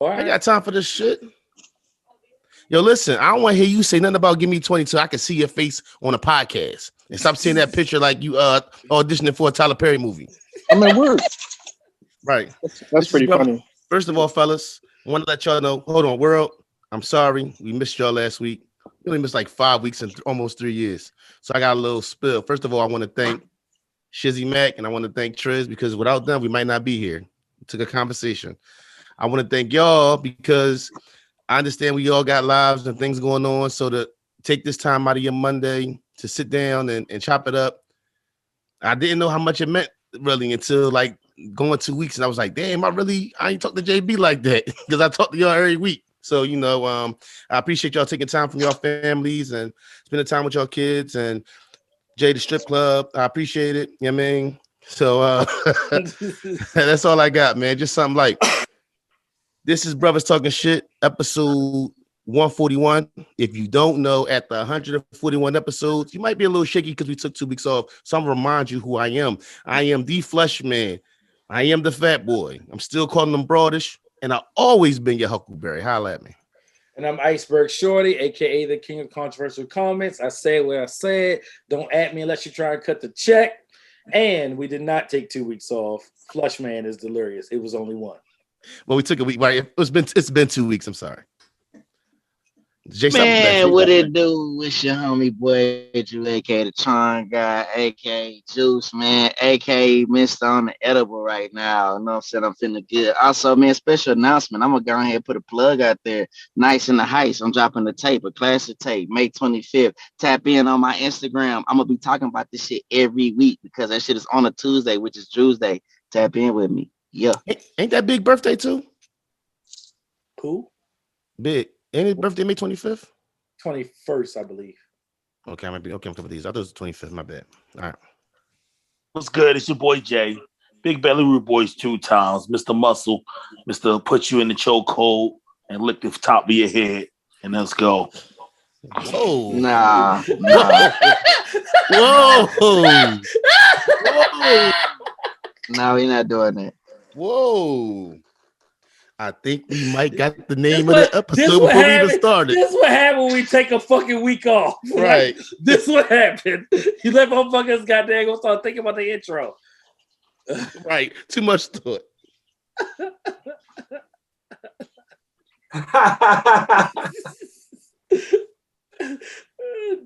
I got time for this shit. Yo, listen, I don't want to hear you say nothing about Give Me 20 till I can see your face on a podcast. And stop seeing that picture like you auditioning for a Tyler Perry movie. I'm at work. Right. That's pretty funny. First of all, fellas, I want to let y'all know. Hold on, world. I'm sorry. We missed y'all last week. We only missed like 5 weeks and almost 3 years. So I got a little spill. First of all, I want to thank Shizzy Mac and I want to thank Triz because without them, we might not be here. It took a conversation. I want to thank y'all because I understand we all got lives and things going on. So to take this time out of your Monday to sit down and chop it up, I didn't know how much it meant really until like going 2 weeks. And I was like, damn, I ain't talk to JB like that because I talk to y'all every week. So, I appreciate y'all taking time from y'all families and spending time with y'all kids and Jay, the strip club. I appreciate it. You know what I mean? So that's all I got, man. Just something like this is Brothers Talking Shit, episode 141. If you don't know, at the 141 episodes, you might be a little shaky because we took 2 weeks off. So I'm gonna remind you who I am. I am the Flesh Man. I am the Fat Boy. I'm still calling them Broadish, and I've always been your Huckleberry. Holla at me. And I'm Iceberg Shorty, aka the King of Controversial Comments. I said what I said. Don't at me unless you try and cut the check. And we did not take 2 weeks off. Flush Man is delirious. It was only one. Well, we took a week. Right? It's been 2 weeks. I'm sorry. Man, what it do? It's your homie boy, you aka the Charm Guy, aka Juice, man, aka Mr. on the edible right now. You know what I'm saying? I'm feeling good. Also, man, special announcement. I'm gonna go ahead and put a plug out there. Nice in the Heights. I'm dropping the tape, a classic tape, May 25th. Tap in on my Instagram. I'm gonna be talking about this shit every week because that shit is on a Tuesday, which is Tuesday. Tap in with me. Yeah. Ain't that big birthday too? Who? Big. Ain't his birthday May 25th? 21st, I believe. Okay, I might be okay. I'm coming these. I thought it was the 25th. My bad. All right. What's good? It's your boy Jay. Big Belly Root Boys 2 times. Mr. Muscle. Mr. Put you in the chokehold and lick the top of your head. And let's go. Oh. Nah. Whoa. Whoa. No, we're not doing that. Whoa. I think we might got the name of the episode before we even started. This what happened when we take a fucking week off. Right. This what happened. You let motherfuckers goddamn go start thinking about the intro. Right. Too much thought.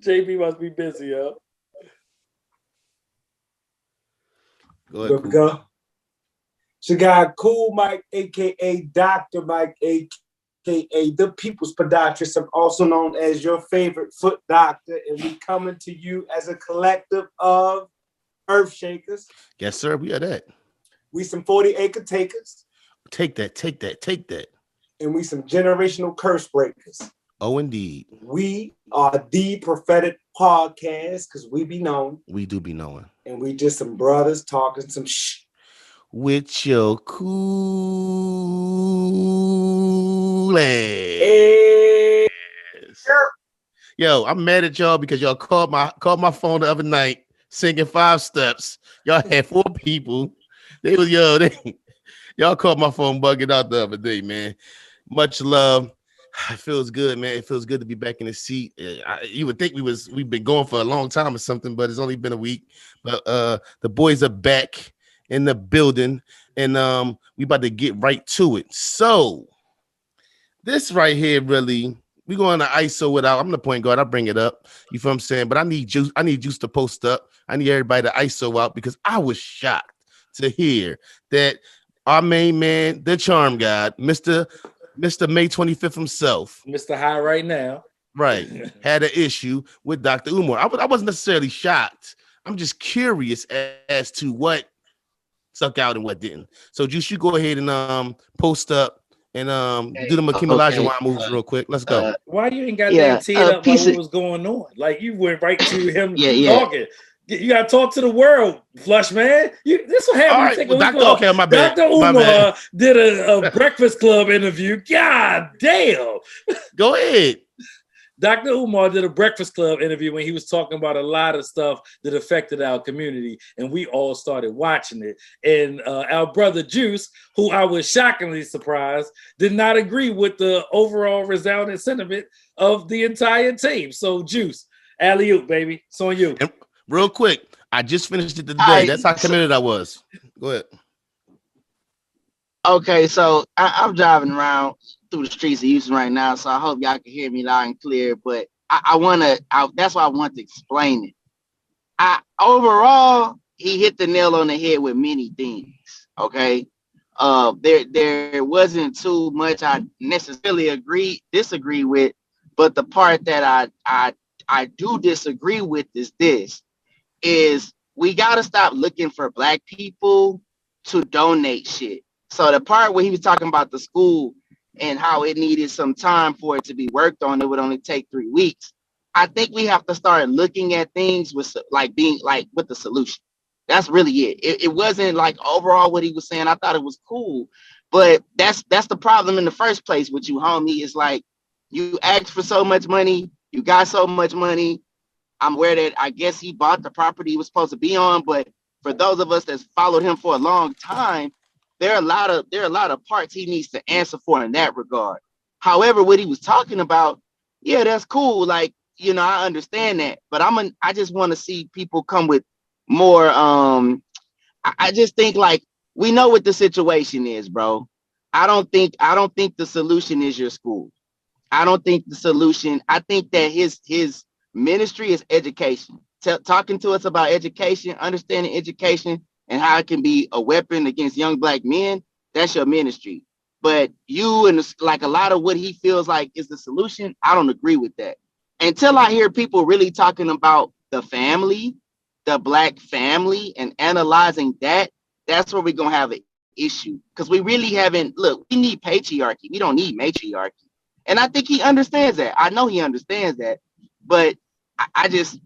JB must be busy, yo. Go ahead. Cool. Go. So got Cool Mike, aka Dr. Mike, aka the People's Podiatrist. I'm also known as your favorite foot doctor, and we coming to you as a collective of earth shakers. Yes, sir. We are that. We some 40-acre takers. Take that. And we some generational curse breakers. Oh, indeed. We are the prophetic podcast because we be known. We do be knowing. And we just some brothers talking some shh. With your cool ass. Hey. Yo, I'm mad at y'all because y'all called my phone the other night singing 5 steps. Y'all had 4 people. Y'all called my phone bugging out the other day, man. Much love. It feels good, man. It feels good to be back in the seat. You would think we've been going for a long time or something, but it's only been a week. But the boys are back in the building, and we about to get right to it. So this right here, really, we going to ISO it out. I'm the point guard. I'll bring it up. You feel what I'm saying? But I need Juice to post up. I need everybody to ISO out because I was shocked to hear that our main man, the charm god, Mr. May 25th himself, Mr. High right now, right, had an issue with Dr. Umar. I wasn't necessarily shocked. I'm just curious as to what stuck out and what didn't. So Juice, you go ahead and post up and do the Hakeem Olajuwon moves real quick. Let's go. Why you ain't got that teed up like what was going on? Like you went right to him talking. You gotta talk to the world, Flush Man. This will happen. All right, Dr. My bad. Dr. Umar did a Breakfast Club interview. God damn. Go ahead. Dr. Umar did a Breakfast Club interview when he was talking about a lot of stuff that affected our community, and we all started watching it. And our brother Juice, who I was shockingly surprised, did not agree with the overall resounding sentiment of the entire team. So, Juice, alley-oop, baby. It's on you. And real quick, I just finished it today. That's how committed I was. Go ahead. Okay, so I'm driving around through the streets of Houston right now, so I hope y'all can hear me loud and clear. But that's why I want to explain it. Overall, he hit the nail on the head with many things. Okay, there wasn't too much I necessarily disagree with, but the part that I do disagree with is we got to stop looking for Black people to donate shit. So the part where he was talking about the school and how it needed some time for it to be worked on, it would only take 3 weeks. I think we have to start looking at things with with the solution. That's really it. It wasn't like overall what he was saying. I thought it was cool, but that's the problem in the first place with you, homie. Is like you asked for so much money, you got so much money. I'm aware that I guess he bought the property he was supposed to be on, but for those of us that's followed him for a long time, there are a lot of parts he needs to answer for in that regard. However, what he was talking about, yeah, that's cool. Like, I understand that, but I just want to see people come with more. I just think like we know what the situation is, bro. I don't think the solution is your school. I don't think the solution. I think that his ministry is education. Talking to us about education, understanding education, and how it can be a weapon against young Black men. That's your ministry. But you and like a lot of what he feels like is the solution, I don't agree with that. Until I hear people really talking about the family, the Black family, and analyzing that, that's where we're going to have an issue. Because we really haven't, look, we need patriarchy. We don't need matriarchy. And I think he understands that. I know he understands that. But I just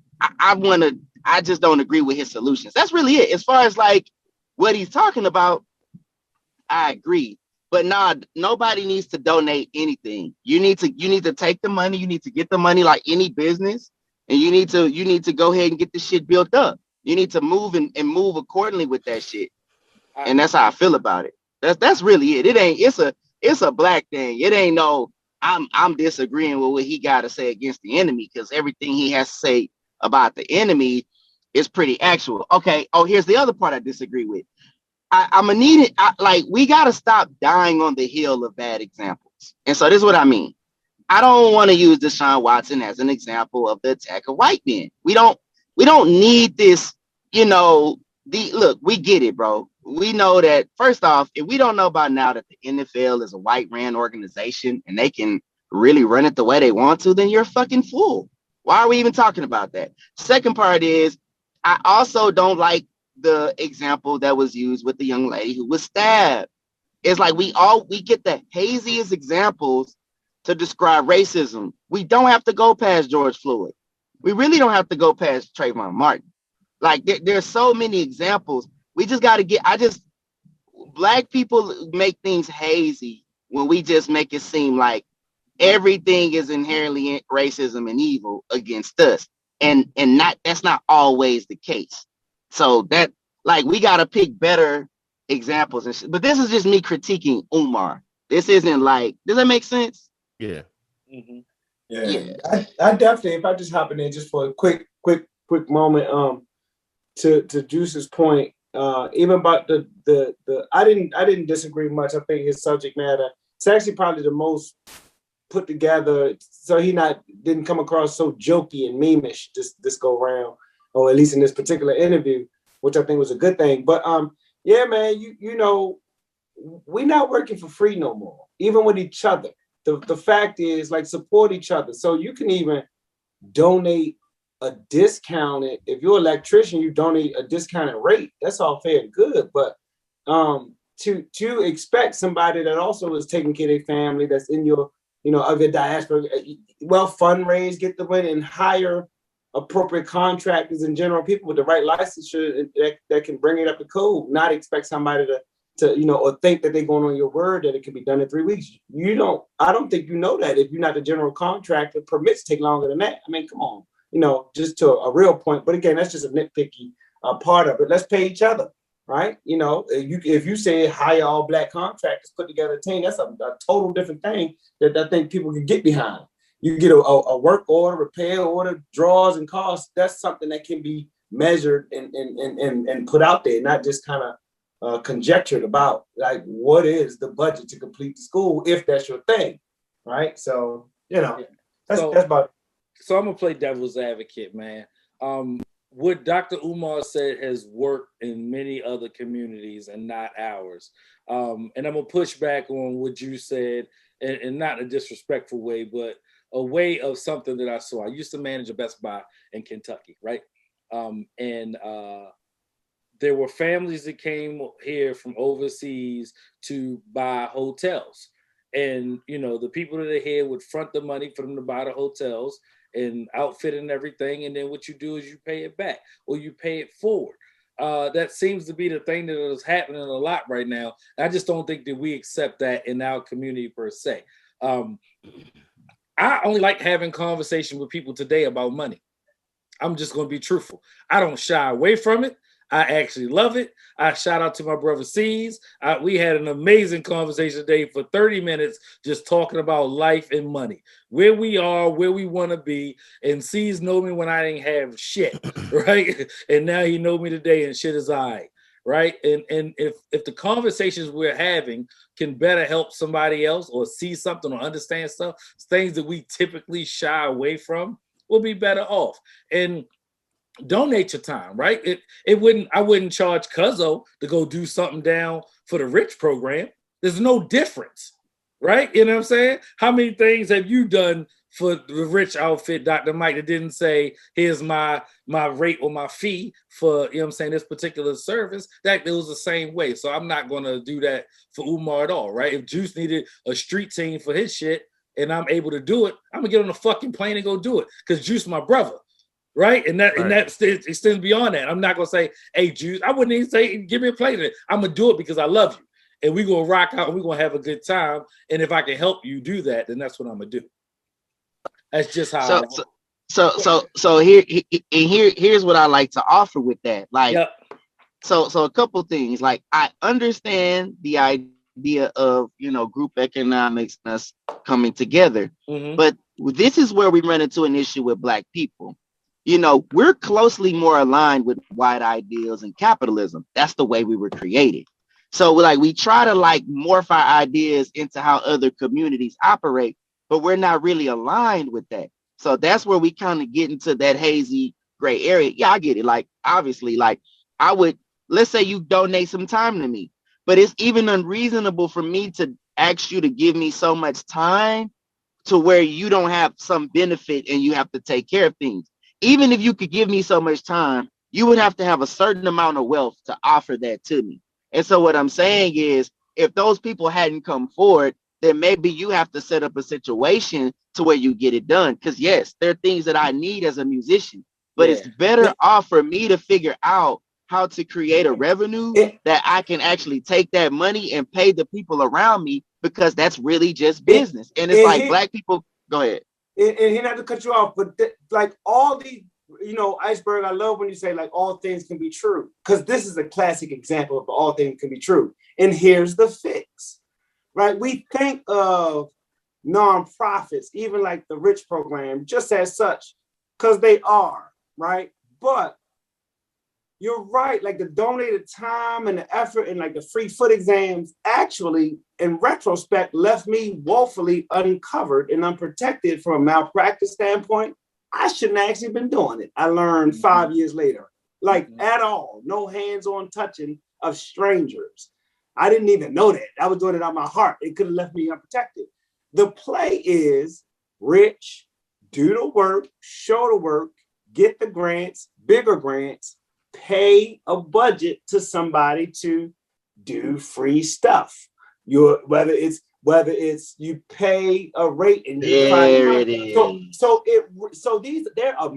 don't agree with his solutions. That's really it. As far as like what he's talking about, I agree. But nobody needs to donate anything. You need to take the money. You need to get the money like any business, and you need to go ahead and get the shit built up. You need to move and move accordingly with that shit. And that's how I feel about it. That's really it. It's a Black thing. It ain't no I'm disagreeing with what he got to say against the enemy, because everything he has to say about the enemy is pretty actual. Okay. Oh, here's the other part I disagree with. I'm gonna need it. Like, we gotta stop dying on the hill of bad examples. And so this is what I mean. I don't want to use Deshaun Watson as an example of the attack of white men. We don't need this. Look, we get it, bro. We know that, first off, if we don't know by now that the NFL is a white ran organization and they can really run it the way they want to, then you're a fucking fool. Why are we even talking about that? Second part is, I also don't like the example that was used with the young lady who was stabbed. It's like we get the haziest examples to describe racism. We don't have to go past George Floyd. We really don't have to go past Trayvon Martin. Like, there's so many examples. We just got to Black people make things hazy when we just make it seem like everything is inherently racism and evil against us. And that's not always the case. So that, like, we got to pick better examples and shit. But this is just me critiquing Umar. This isn't like, does that make sense? Yeah. Mm-hmm. Yeah. I definitely, if I just hop in there just for a quick moment, to Juice's point, even about the I didn't disagree much. I think his subject matter, it's actually probably the most put together, so he didn't come across so jokey and memeish this go round, or at least in this particular interview, which I think was a good thing. But yeah, man, you know, we're not working for free no more, even with each other. The fact is, like, support each other. So you can even donate a discounted, if you're an electrician, you donate a discounted rate. That's all fair and good. But to expect somebody that also is taking care of their family, that's in your, of your diaspora, well, fundraise, get the money, and hire appropriate contractors and general people with the right licensure that can bring it up to code, not expect somebody to, you know, or think that they're going on your word that it can be done in 3 weeks. I don't think you know that if you're not the general contractor. Permits take longer than that. I mean, come on, you know, just to a real point. But again, that's just a nitpicky part of it. Let's pay each other, right? You know, if you say hire all black contractors, put together a team, that's a total different thing that I think people can get behind. You get a work order, repair order, draws and costs. That's something that can be measured and put out there, not just kind of conjectured about, like, what is the budget to complete the school if that's your thing, right? So, you know, that's about it. So I'm gonna play devil's advocate, man. What Dr. Umar said has worked in many other communities and not ours. And I'm gonna push back on what you said, and not in a disrespectful way, but a way of something that I saw. I used to manage a Best Buy in Kentucky, right? There were families that came here from overseas to buy hotels. And, you know, the people that are here would front the money for them to buy the hotels and outfit and everything. And then what you do is you pay it back or you pay it forward. That seems to be the thing that is happening a lot right now. I just don't think that we accept that in our community per se. I only like having conversation with people today about money. I'm just going to be truthful. I don't shy away from it. I actually love it. I shout out to my brother C's. We had an amazing conversation today for 30 minutes, just talking about life and money, where we are, where we want to be. And C's know me when I didn't have shit, right? And now he know me today and shit is all right, right? And if the conversations we're having can better help somebody else or see something or understand stuff, things that we typically shy away from, we'll be better off. And donate your time, right? I wouldn't charge Cuzzo to go do something down for the rich program. There's no difference, right? You know what I'm saying? How many things have you done for the rich outfit, Dr. Mike, that didn't say, here's my rate or my fee for, you know what I'm saying, this particular service? That it was the same way. So I'm not going to do that for Umar at all, right? If Juice needed a street team for his shit and I'm able to do it, I'm gonna get on the fucking plane and go do it because Juice my brother. Right. And that extends beyond that. I'm not gonna say, hey, Juice, I wouldn't even say give me a plate. I'm gonna do it because I love you. And we're gonna rock out and we're gonna have a good time. And if I can help you do that, then that's what I'm gonna do. That's just how here's what I like to offer with that. Like, yep. So a couple things. Like, I understand the idea of, you know, group economics and us coming together. Mm-hmm. But this is where we run into an issue with Black people. You know, we're closely more aligned with white ideals and capitalism. That's the way we were created. So like we try to like morph our ideas into how other communities operate, but we're not really aligned with that. So that's where we kind of get into that hazy gray area. Yeah, I get it. Like, obviously, like I would, let's say you donate some time to me, but it's even unreasonable for me to ask you to give me so much time to where you don't have some benefit and you have to take care of things. Even if you could give me so much time, you would have to have a certain amount of wealth to offer that to me. And so what I'm saying is, if those people hadn't come forward, then maybe you have to set up a situation to where you get it done. Because yes, there are things that I need as a musician, but it's better off for me to figure out how to create a revenue that I can actually take that money and pay the people around me, because that's really just business. And it's like Black people, go ahead. And he not to cut you off, but like all these, you know, Iceberg, I love when you say like all things can be true, because this is a classic example of all things can be true. And here's the fix, right? We think of nonprofits, even like the Rich program, just as such, because they are, right? But you're right, like the donated time and the effort and like the free foot exams actually, in retrospect, left me woefully uncovered and unprotected from a malpractice standpoint. I shouldn't have actually been doing it. I learned 5 years later, like at all, no hands-on touching of strangers. I didn't even know that. I was doing it on my heart. It could have left me unprotected. The play is Rich, do the work, show the work, get the grants, bigger grants, pay a budget to somebody to do free stuff. Whether it's you pay a rate and you there it is. So there are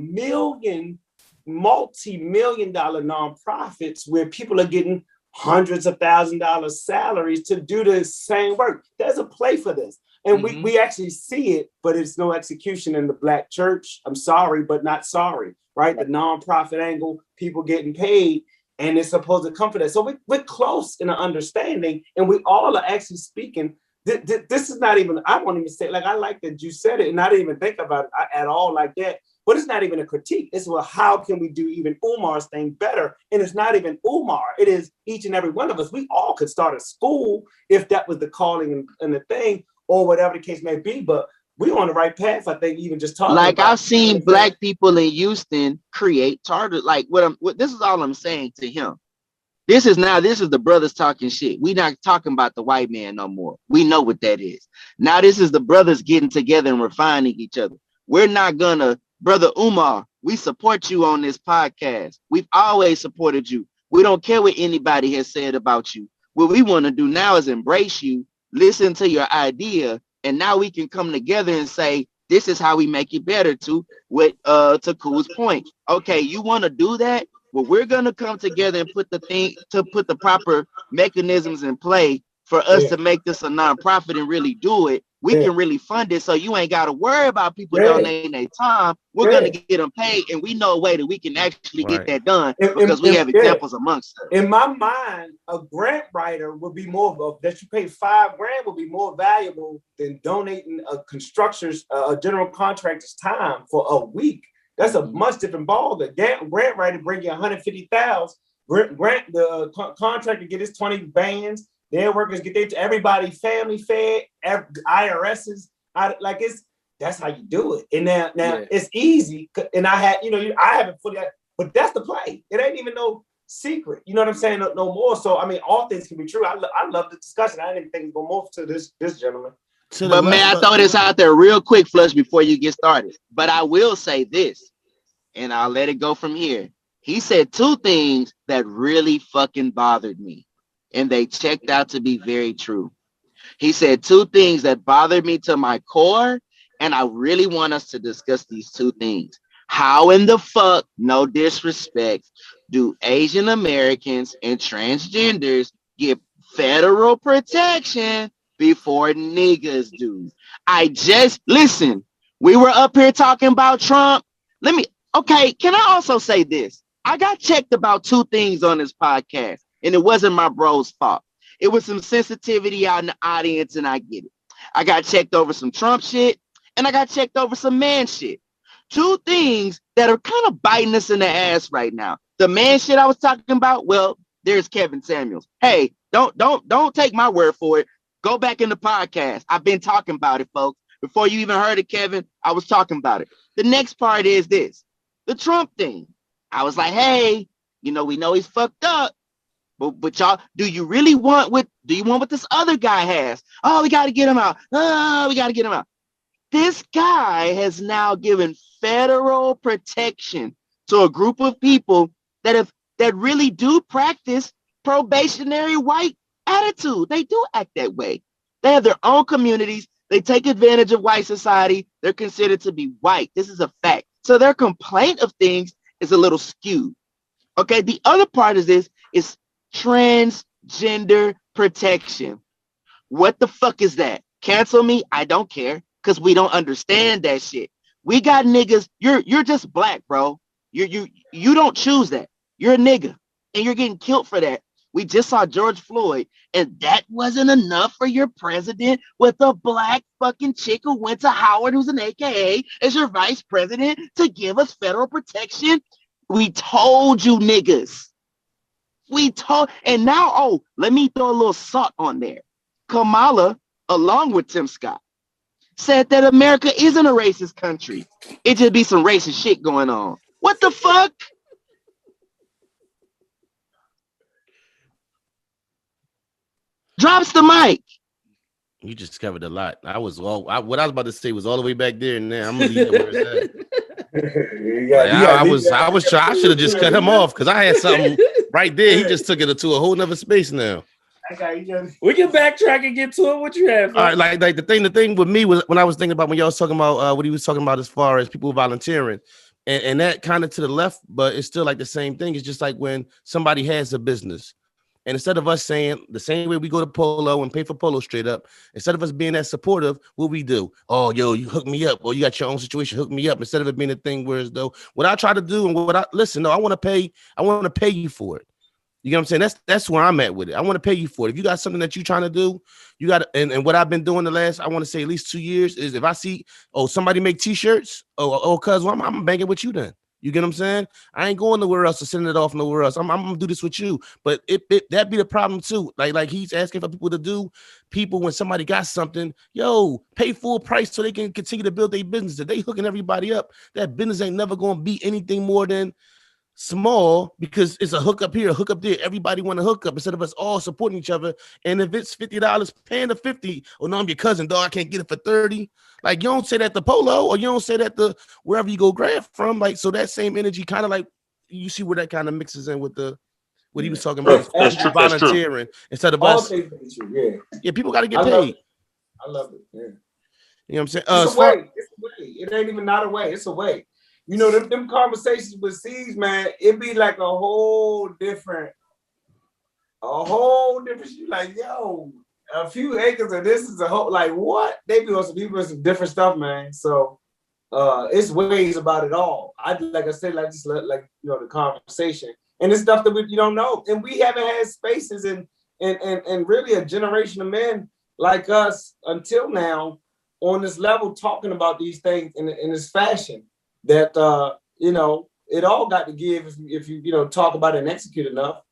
multi-million dollar nonprofits where people are getting hundreds of $1,000 salaries to do the same work. There's a play for this. And we actually see it, but it's no execution in the Black church. I'm sorry, but not sorry, right? The nonprofit angle, people getting paid, and it's supposed to come for that. So we're close in an understanding, and we all are actually speaking. This is not even, I won't even say, like, I like that you said it, and I didn't even think about it at all like that. But it's not even a critique. It's, well, how can we do even UMAR's thing better? And it's not even UMAR. It is each and every one of us. We all could start a school if that was the calling and the thing, or whatever the case may be. But we're on the right path, I think, even just talking like about I've seen Black people in Houston create target. Like this is all I'm saying to him. This is the brothers talking shit. We not talking about the white man no more. We know what that is. Now this is the brothers getting together and refining each other. We're not gonna, Brother Umar, we support you on this podcast. We've always supported you. We don't care what anybody has said about you. What we want to do now is embrace you, listen to your idea, and now we can come together and say, this is how we make it better to Cool's point. Okay, you want to do that? Well, we're gonna come together and put the proper mechanisms in play for us to make this a nonprofit and really do it. We can really fund it, so you ain't got to worry about people donating their time. We're gonna get them paid, and we know a way that we can actually get that done because we have examples amongst us. In my mind, a grant writer would be more that you pay $5,000 would be more valuable than donating a general contractor's time for a week. That's a much different ball. The grant writer bring you $150,000. Grant the contractor get his 20 bands. Their workers get everybody family fed. IRSs, that's how you do it. And now it's easy. And I haven't fully, but that's the play. It ain't even no secret. You know what I'm saying? No more. So I mean, all things can be true. I love the discussion. I didn't think it would go more to this gentleman. But man, I throw this out there real quick, Flush, before you get started. But I will say this, and I'll let it go from here. He said two things that really fucking bothered me, and they checked out to be very true. He said two things that bothered me to my core, and I really want us to discuss these two things. How in the fuck, no disrespect, do Asian Americans and transgenders get federal protection before niggas do? Listen, we were up here talking about Trump. Can I also say this? I got checked about two things on this podcast, and it wasn't my bro's fault. It was some sensitivity out in the audience, and I get it. I got checked over some Trump shit, and I got checked over some man shit. Two things that are kind of biting us in the ass right now. The man shit I was talking about, well, there's Kevin Samuels. Hey, don't take my word for it. Go back in the podcast. I've been talking about it, folks. Before you even heard it, Kevin, I was talking about it. The next part is this. The Trump thing. I was like, hey, we know he's fucked up. But y'all, do you want what this other guy has? Oh, we got to get him out. Oh, we got to get him out. This guy has now given federal protection to a group of people that really do practice probationary white attitude. They do act that way. They have their own communities. They take advantage of white society. They're considered to be white. This is a fact. So their complaint of things is a little skewed. Okay, the other part of this is transgender protection. What the fuck is that? Cancel me? I don't care, because we don't understand that shit. We got niggas. You're just black, bro. You don't choose that. You're a nigga, and you're getting killed for that. We just saw George Floyd, and that wasn't enough for your president with a black fucking chick who went to Howard, who's an AKA, as your vice president, to give us federal protection. We told you niggas. And now, let me throw a little salt on there. Kamala, along with Tim Scott, said that America isn't a racist country. It just be some racist shit going on. What the fuck? Drops the mic. You just covered a lot. What I was about to say was all the way back there, and now I'm gonna leave it where it's at. I should have just cut him off because I had something right there. He just took it to a whole nother space now. We can backtrack and get to it. What you have? All right, like the thing with me was when I was thinking about when y'all was talking about what he was talking about as far as people volunteering, and that kind of to the left, but it's still like the same thing. It's just like when somebody has a business And instead of us saying the same way we go to Polo and pay for Polo straight up, instead of us being that supportive, what we do? Oh, yo, you hook me up. Or you got your own situation, hook me up. Instead of it being a thing where as though what I try to do and what I listen, no, I want to pay you for it. You know what I'm saying? That's where I'm at with it. I want to pay you for it. If you got something that you're trying to do, you got and what I've been doing the last, I want to say at least 2 years is if I see, somebody make t-shirts, cuz well, I'm banking with you then. You get what I'm saying? I ain't going nowhere else or sending it off nowhere else. I'm gonna do this with you. But that be the problem too. Like he's asking for people to do. People when somebody got something, pay full price so they can continue to build their business. If they hooking everybody up, that business ain't never gonna be anything more than small because it's a hookup here, a hookup there. Everybody want to hook up instead of us all supporting each other. And if it's $50, paying the 50, no, I'm your cousin, dog. I can't get it for 30. Like you don't say that to Polo, or you don't say that to wherever you go grab from. Like so, that same energy kind of like you see where that kind of mixes in with what he was talking about. That's true. Volunteering instead of All us. things true, Yeah, people got to get I love paid. it. I love it. Yeah. You know what I'm saying? It's a way. It's a way. It ain't even not a way. It's a way. You know, them conversations with C's, man, it be like a whole different. You like, yo, a few acres of this is a whole, like, what? They be on some people with some different stuff, man. So, it's ways about it all. Like I said, the conversation and it's stuff that you don't know, and we haven't had spaces and really a generation of men like us until now on this level talking about these things in this fashion. That it all got to give if you talk about it and execute enough.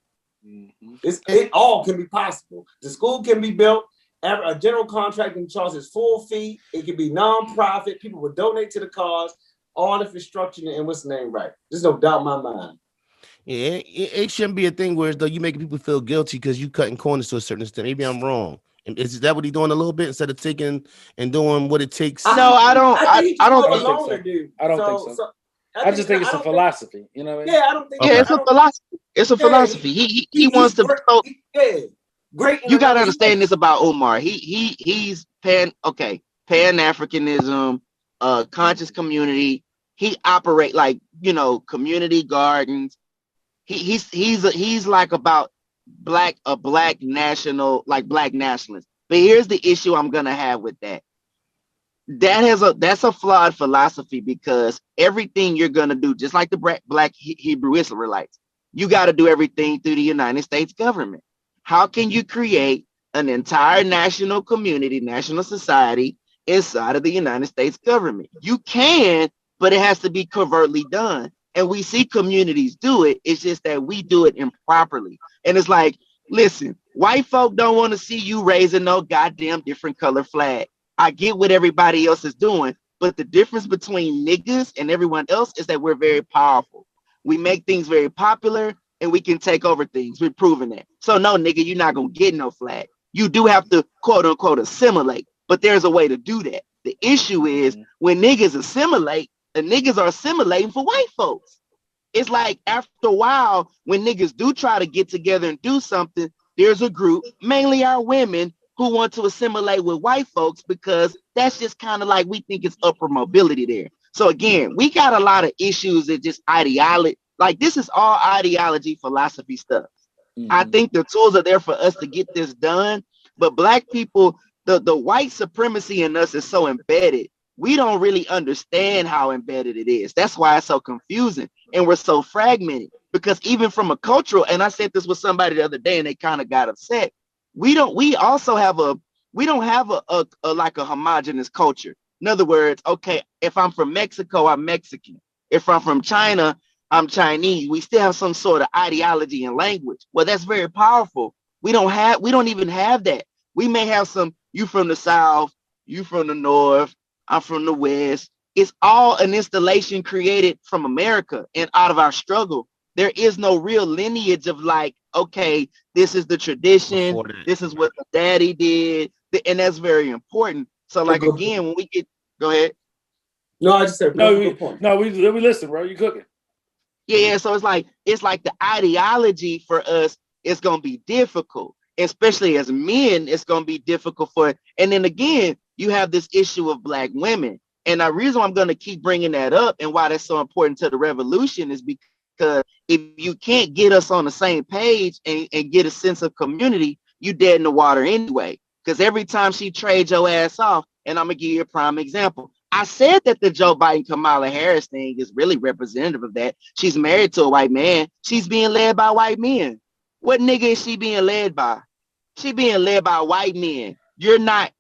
Mm-hmm. It all can be possible. The school can be built. A general contracting charges full fee. It can be non-profit. People will donate to the cause. All infrastructure and what's the name right. There's no doubt in my mind. Yeah, it shouldn't be a thing where though you making people feel guilty because you cutting corners to a certain extent. Maybe I'm wrong. Is that what he's doing a little bit instead of taking and doing what it takes? No, I don't think so. I don't think so. I just think it's a philosophy. You know what I mean? Yeah, I don't think. Yeah, it's a philosophy. It's a philosophy. He wants to. Great. You got to understand this about Umar. He's Pan-Africanism, conscious community. He operate like community gardens. He's like about black national, like black nationalist. But here's the issue I'm gonna have with that. That's a flawed philosophy because everything you're gonna do, just like the black Hebrew Israelites, you got to do everything through the United States government. How can you create an entire national community, national society inside of the United States government? You can, but it has to be covertly done. And we see communities do it. It's just that we do it improperly. And it's like, listen, white folk don't want to see you raising no goddamn different color flag. I get what everybody else is doing, but the difference between niggas and everyone else is that we're very powerful. We make things very popular and we can take over things. We're proving that. So no, nigga, you're not going to get no flag. You do have to quote unquote assimilate, but there's a way to do that. The issue is when niggas assimilate, the niggas are assimilating for white folks. It's like after a while, when niggas do try to get together and do something, there's a group, mainly our women, who want to assimilate with white folks because that's just kind of like we think it's upper mobility there. So again, we got a lot of issues that just ideology, like this is all ideology, philosophy stuff. Mm-hmm. I think the tools are there for us to get this done, but black people, the white supremacy in us is so embedded. We don't really understand how embedded it is. That's why it's so confusing and we're so fragmented because even from a cultural, and I said this with somebody the other day and they kind of got upset. We don't have a homogenous culture. In other words, okay, if I'm from Mexico, I'm Mexican. If I'm from China, I'm Chinese. We still have some sort of ideology and language. Well, that's very powerful. We don't even have that. We may have some, you from the South, you from the North, I'm from the West. It's all an installation created from America and out of our struggle. There is no real lineage of like, okay, this is the tradition. This is what the daddy did. And that's very important. So like, again, when we get, go ahead. No, I just said, we listen, bro. You cooking. Yeah. So it's like the ideology for us is going to be difficult, especially as men, it's going to be difficult for, and then again, you have this issue of black women. And the reason I'm going to keep bringing that up and why that's so important to the revolution is because because if you can't get us on the same page and get a sense of community, you dead in the water anyway. Because every time she trades your ass off, and I'm gonna give you a prime example. I said that the Joe Biden Kamala Harris thing is really representative of that. She's married to a white man. She's being led by white men. What nigga is she being led by? She being led by white men. You're not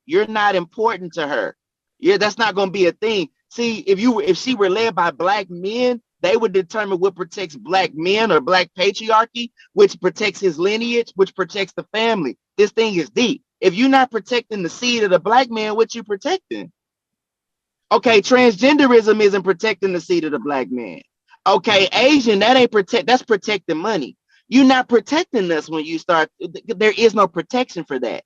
important to her. Yeah, that's not gonna be a thing. See, if she were led by black men, they would determine what protects black men or black patriarchy, which protects his lineage, which protects the family. This thing is deep. If you're not protecting the seed of the black man, what you protecting? Okay, transgenderism isn't protecting the seed of the black man. Okay, Asian, that's protecting money. You're not protecting us when you start. There is no protection for that.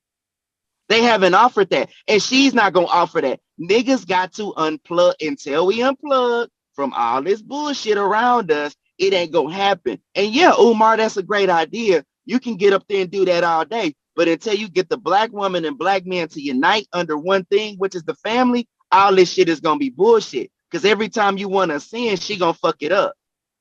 They haven't offered that, and she's not gonna offer that. Niggas got to unplug. Until we unplug from all this bullshit around us, it ain't gonna happen. And yeah, Umar, that's a great idea. You can get up there and do that all day, but until you get the black woman and black man to unite under one thing, which is the family, all this shit is gonna be bullshit. Because every time you want to sin, she gonna fuck it up.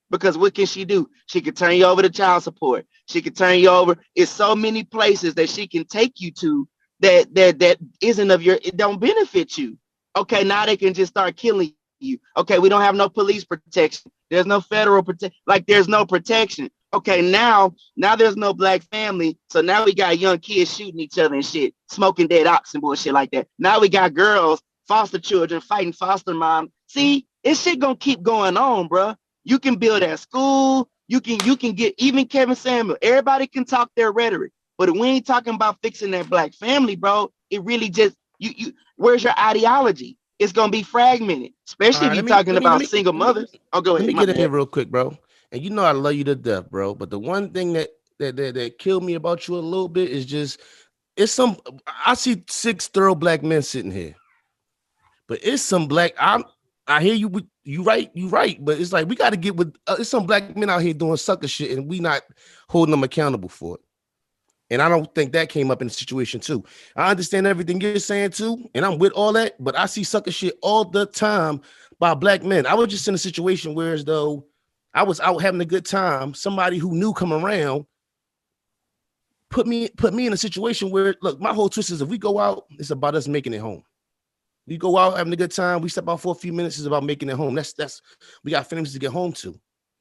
Because what can she do? She can turn you over to child support. She can turn you over. It's so many places that she can take you to that isn't of your, it don't benefit you. Okay, now they can just start killing you. Okay, we don't have no police protection. There's no federal protection. Like there's no protection. Okay, now there's no black family. So now we got young kids shooting each other and shit, smoking dead ox and bullshit like that. Now we got girls, foster children fighting foster mom. See, this shit gonna keep going on, bro. You can build at school. You can get even Kevin Samuel. Everybody can talk their rhetoric, but we ain't talking about fixing that black family, bro. It really just you. Where's your ideology? It's gonna be fragmented, especially if you're talking about single mothers. Oh, go ahead. Let me get in here real quick, bro. And you know I love you to death, bro. But the one thing that killed me about you a little bit is just I see 6 thorough black men sitting here, but it's some black. I hear you. You right. But it's like we got to get with. It's some black men out here doing sucker shit, and we not holding them accountable for it. And I don't think that came up in the situation too. I understand everything you're saying too, and I'm with all that. But I see sucker shit all the time by black men. I was just in a situation where as though I was out having a good time. Somebody who knew come around put me in a situation where, look, my whole twist is if we go out, it's about us making it home. We go out having a good time. We step out for a few minutes. It's about making it home. That's we got families to get home to.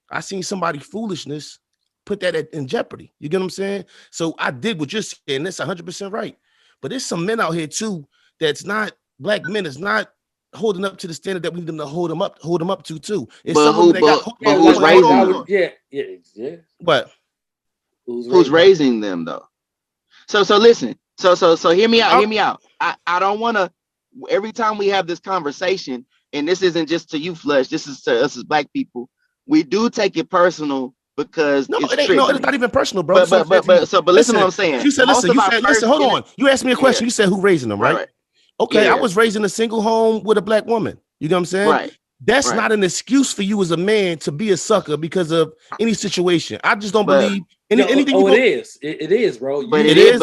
I seen somebody foolishness put that in jeopardy. You get what I'm saying? So I did what you're saying. That's 100% right. But there's some men out here too that's not black men. Is not holding up to the standard that we need them to hold them up to too. It's but who's raising them? Yeah. What? Who's raising them though? So listen. So hear me out. Hear me out. I don't want to. Every time we have this conversation, and this isn't just to you, Flush, this is to us as black people, we do take it personal because it's not even personal, bro. But listen to what I'm saying. You said, listen, hold on. You asked me a question. You said who raising them, right? Okay, I was raised in a single home with a black woman. You know what I'm saying? Right. That's not an excuse for you as a man to be a sucker because of any situation. I just don't believe anything. It is. It is, bro. It is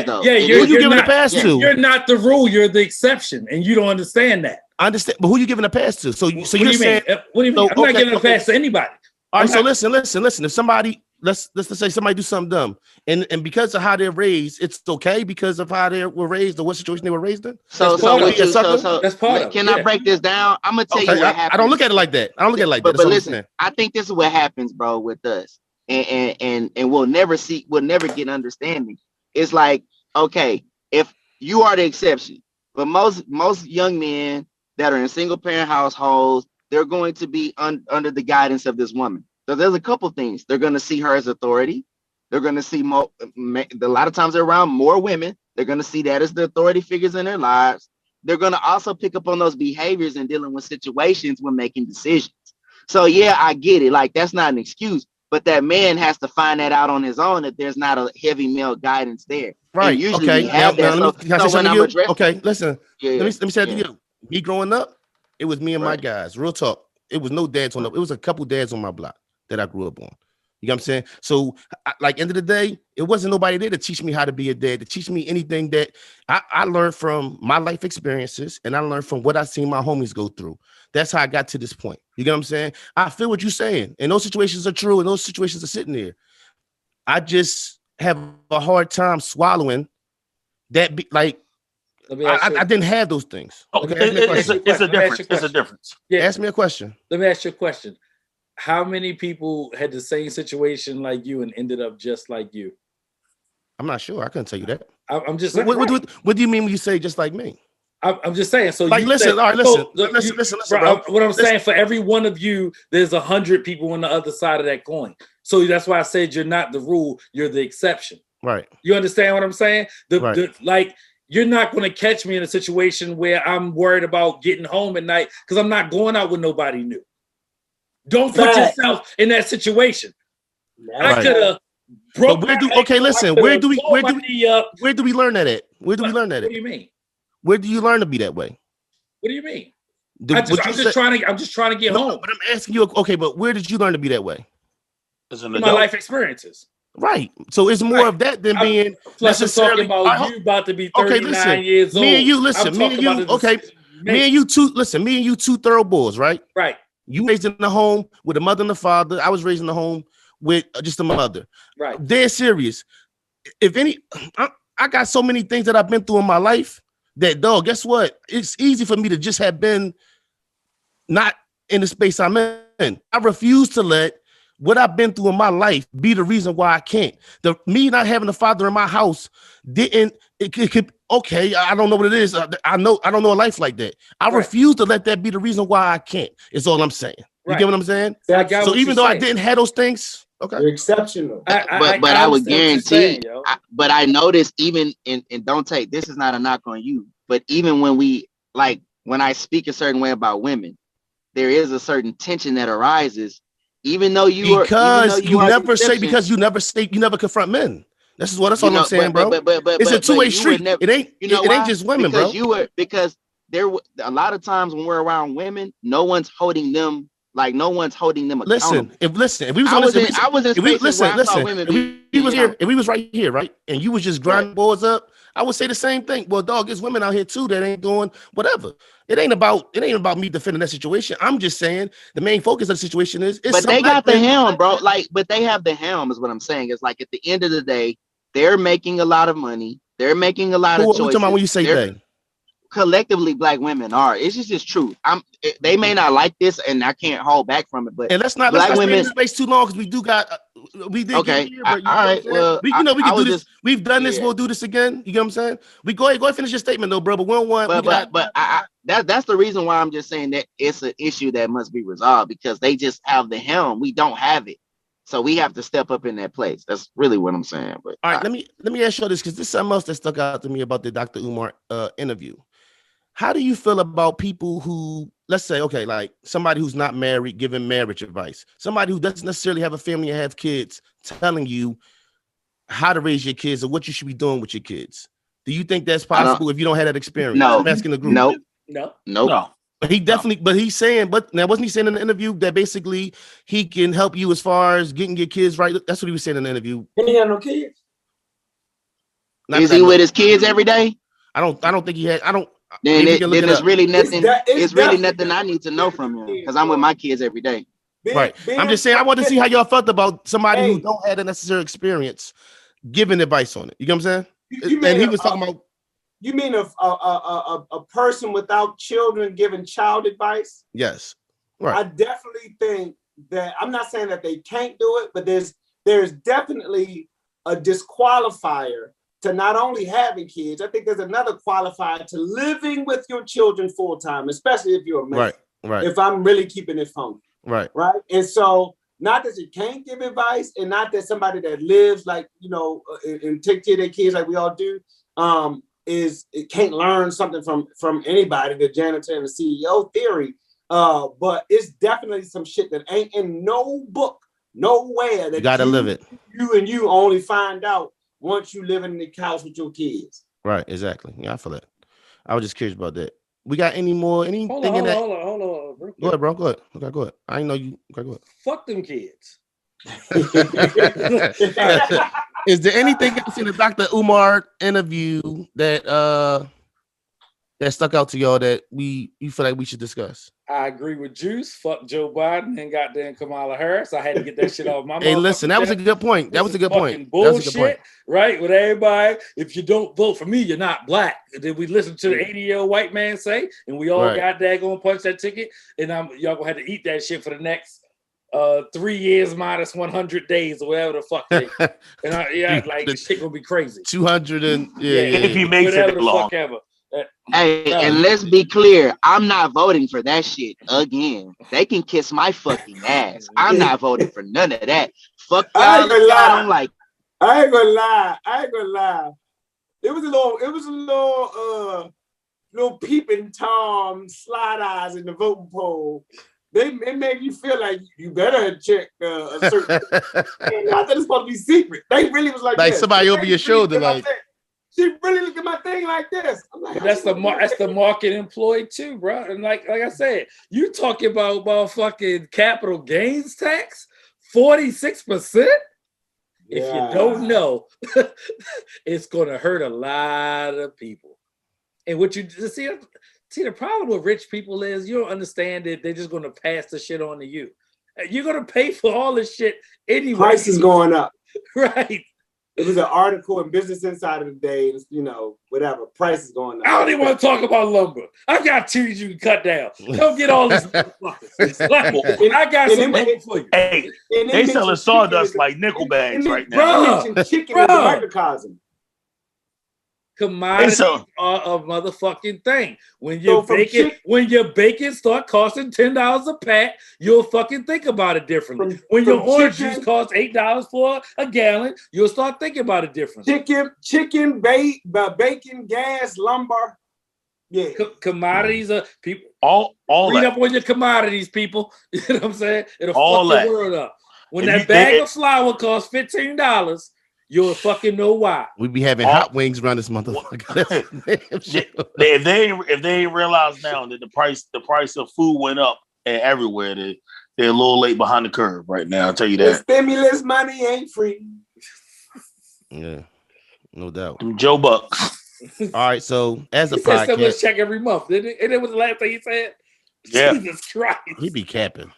though. Yeah, who you giving a pass to? You're not the rule. You're the exception, and you don't understand that. I understand, but who you giving a pass to? So you're saying, what do you mean? I'm not giving a pass to anybody. All right, so listen. If somebody, let's say somebody do something dumb, and because of how they're raised, it's okay because of how they were raised or what situation they were raised in. So that's part of it. Can I break this down? I'm gonna tell you what happens. I don't look at it like that. But listen, I think this is what happens, bro, with us, and we'll never get understanding. It's like, okay, if you are the exception, but most young men that are in single parent households, they're going to be under the guidance of this woman. So there's a couple things. They're going to see her as authority. They're going to see more. A lot of times they're around more women. They're going to see that as the authority figures in their lives. They're going to also pick up on those behaviors and dealing with situations when making decisions. So yeah, I get it. Like that's not an excuse, but that man has to find that out on his own that there's not a heavy male guidance there. Right. And usually we have that. Okay. Listen. Let me say to you. Me growing up, it was me and my guys. Real talk. It was no dads it was a couple dads on my block that I grew up on. You know what I'm saying? So, like, end of the day, it wasn't nobody there to teach me how to be a dad, to teach me anything that I learned from my life experiences, and I learned from what I seen my homies go through. That's how I got to this point. You get what I'm saying? I feel what you're saying, and those situations are true, and those situations are sitting there. I just have a hard time swallowing that. I didn't have those things. Oh, Okay, ask me a question. it's a difference. It's a difference. Yeah. Ask me a question. Let me ask you a question. How many people had the same situation like you and ended up just like you? I'm not sure. I couldn't tell you that. I'm just What do you mean when you say just like me? I'm just saying. So like, listen, all right, listen, bro. What I'm saying, for every one of you, there's 100 people on the other side of that coin. So that's why I said you're not the rule, you're the exception. Right. You understand what I'm saying? Right. Like, you're not going to catch me in a situation where I'm worried about getting home at night because I'm not going out with nobody new. Don't put yourself in that situation. Right. I could have broke. Where do we learn that at? Where do we learn that at? What do you mean? Where do you learn to be that way? What do you mean? I'm just trying to get home. But I'm asking you, okay, but where did you learn to be that way? In my life experiences. Right. So it's more of that than being necessarily about you about to be 39 years old. Me and you, listen, me and you two thoroughbreds, right? Right. You raised in the home with a mother and a father. I was raised in the home with just a mother. Right. They're serious. If any, I got so many things that I've been through in my life that, dog, guess what? It's easy for me to just have been not in the space I'm in. I refuse to let what I've been through in my life be the reason why I can't. Me not having a father in my house okay, I don't know what it is. I don't know a life like that. I refuse to let that be the reason why I can't. Is all I'm saying. You get what I'm saying? So even though I didn't have those things, okay, you're exceptional. But I would guarantee. But I noticed even and don't take this is not a knock on you. But even when I speak a certain way about women, there is a certain tension that arises. Even though you never confront men. That's all I'm saying, bro. But it's a two-way street. It ain't just women, bro. Because there were a lot of times when we're around women, no one's holding them accountable. If we was right here, right, and you was just grinding boards up, I would say the same thing. Well, dog, there's women out here too that ain't doing whatever. It ain't about me defending that situation. I'm just saying the main focus of the situation is. But they got the helm, bro. But they have the helm, is what I'm saying. It's like at the end of the day, they're making a lot of money. They're making a lot of choices. What you talking about when you say they? Collectively, black women are. It's just truth. They may not like this, and I can't hold back from it. But let's not stay in this space too long because we do got. We did. Okay. Here, all right. Well, we can do this. We've done this. We'll do this again. You get what I'm saying? We go ahead, finish your statement though, bro. But we don't want. That's the reason why I'm just saying that it's an issue that must be resolved because they just have the helm. We don't have it. So we have to step up in that place. That's really what I'm saying. But all right, let me ask you this because this is something else that stuck out to me about the Dr. Umar interview. How do you feel about people who, let's say, okay, like somebody who's not married giving marriage advice, somebody who doesn't necessarily have a family and have kids telling you how to raise your kids or what you should be doing with your kids? Do you think that's possible if you don't have that experience? No. I'm asking the group. No. But he definitely, but he's saying, but now wasn't he saying in the interview that basically he can help you as far as getting your kids right? That's what he was saying in the interview. He had no kids. Is he with his kids every day? I don't think he had. Then it's really nothing. It's really nothing I need to know from him because I'm with my kids every day. Right. I'm just saying I want to see how y'all felt about somebody who don't have the necessary experience giving advice on it. You get what I'm saying? And he was talking about. You mean a person without children giving child advice? Yes. Right. I definitely think that I'm not saying that they can't do it, but there's definitely a disqualifier to not only having kids. I think there's another qualifier to living with your children full time, especially if you're a man. Right. If I'm really keeping it funky. Right. And so not that you can't give advice and not that somebody that lives like, and take care of their kids like we all do, it can't learn something from anybody, the janitor and the CEO theory. But it's definitely some shit that ain't in no book, nowhere that you gotta live it. You only find out once you live in the couch with your kids. Right, exactly. Yeah, I feel that. I was just curious about that. We got anything Hold on. Go ahead, bro. Go ahead. I didn't know you. Okay, go ahead. Fuck them kids. Is there anything else in the Dr. Umar interview that stuck out to y'all that you feel like we should discuss? I agree with Juice. Fuck Joe Biden and goddamn Kamala Harris. I had to get that shit off my Hey, listen, that was a good point. That was a good point. Bullshit, right? With everybody, if you don't vote for me, you're not black. Did we listen to the 80-year-old white man say? And we all got daggone punch that ticket. And y'all gonna have to eat that shit for the next 3 years minus 100 days or whatever the fuck they. And the shit gonna be crazy. 200 and if he makes whatever it the long. fuck ever. Hey, and let's be clear, I'm not voting for that shit again. They can kiss my fucking ass. I'm not voting for none of that. Fuck y'all. I don't like. I ain't gonna lie. It was a little peeping Tom slide eyes in the voting poll. It made you feel like you better check a certain. I thought it's supposed to be secret. They really was like this. Somebody over your shoulder, like. She really looked at my thing like this. I'm like, that's the market employee too, bro. And like I said, you talking about fucking capital gains tax, 46%. If you don't know, it's gonna hurt a lot of people. And what you see, the problem with rich people is you don't understand that they're just gonna pass the shit on to you. You're gonna pay for all this shit anyway. Price is going up, right? It was an article in Business Insider today. Whatever. Price is going up. I don't even want to talk about lumber. I got trees you can cut down. Don't get all these motherfuckers. I got some lumber for you. Hey, they selling sawdust like nickel bags right now. Chicken is a microcosm. Commodities are a motherfucking thing. When your bacon start costing $10 a pack, you'll fucking think about it differently. When your orange juice costs $8 for a gallon, you'll start thinking about it differently. Chicken, bacon, gas, lumber. Yeah. Commodities are people. All read that. up on your commodities, people. You know what I'm saying? It'll all fuck that. the world up. When that bag of flour costs $15, you'll fucking know why. We be having hot wings around this motherfucker. if they ain't realize now that the price of food went up and everywhere, they're a little late behind the curve right now. I'll tell you that. The stimulus money ain't free. Yeah, no doubt. Joe Bucks. All right, so as a he said podcast, stimulus check every month, didn't it? And it was the last thing he said. Yeah. Jesus Christ. he be capping.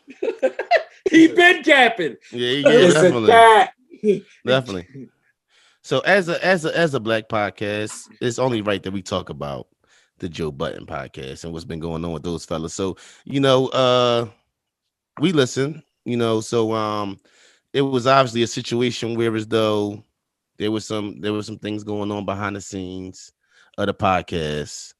He been capping. Yeah, definitely. So as a black podcast, it's only right that we talk about the Joe Budden podcast and what's been going on with those fellas. So, we listen, so it was obviously a situation where as though there was some things going on behind the scenes of the podcast.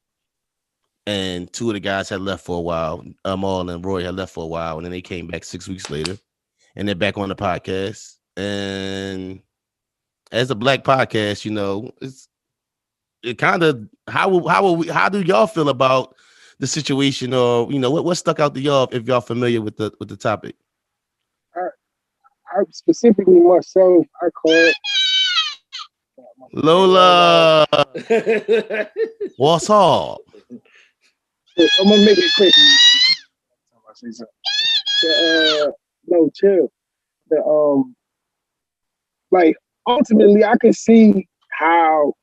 And two of the guys had left for a while. Maul and Roy had left for a while, and then they came back 6 weeks later, and they're back on the podcast. And as a black podcast, it kind of how do y'all feel about the situation, or what stuck out to y'all if y'all familiar with the topic? I specifically myself, I call Lola. What's up? I'm gonna make it quick. No, chill. Ultimately, I can see how,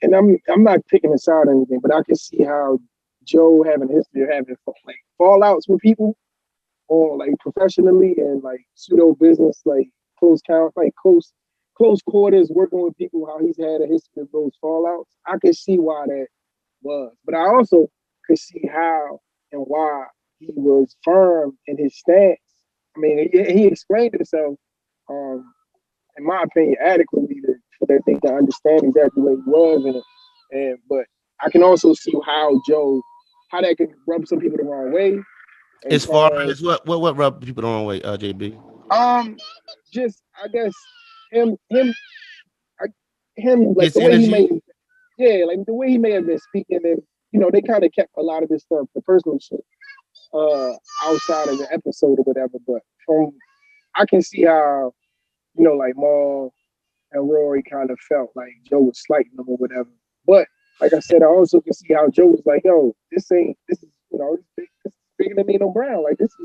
and I'm not picking a side or anything, but I can see how Joe having a history of having fallouts with people, or professionally and pseudo business, close quarters, working with people, how he's had a history of those fallouts. I can see why that was, but I also could see how and why he was firm in his stance. I mean, he explained himself, in my opinion, adequately for that they can understand exactly what he was, but I can also see how that could rub some people the wrong way. As far as what rub people the wrong way, JB? Just I guess him the way energy. the way he may have been speaking, and they kind of kept a lot of this stuff, the personal shit, outside of the episode or whatever. But I can see how Maul and Rory kind of felt like Joe was slighting them or whatever. But like I said, I also can see how Joe was like, "Yo, this is bigger than me, no Brown. This is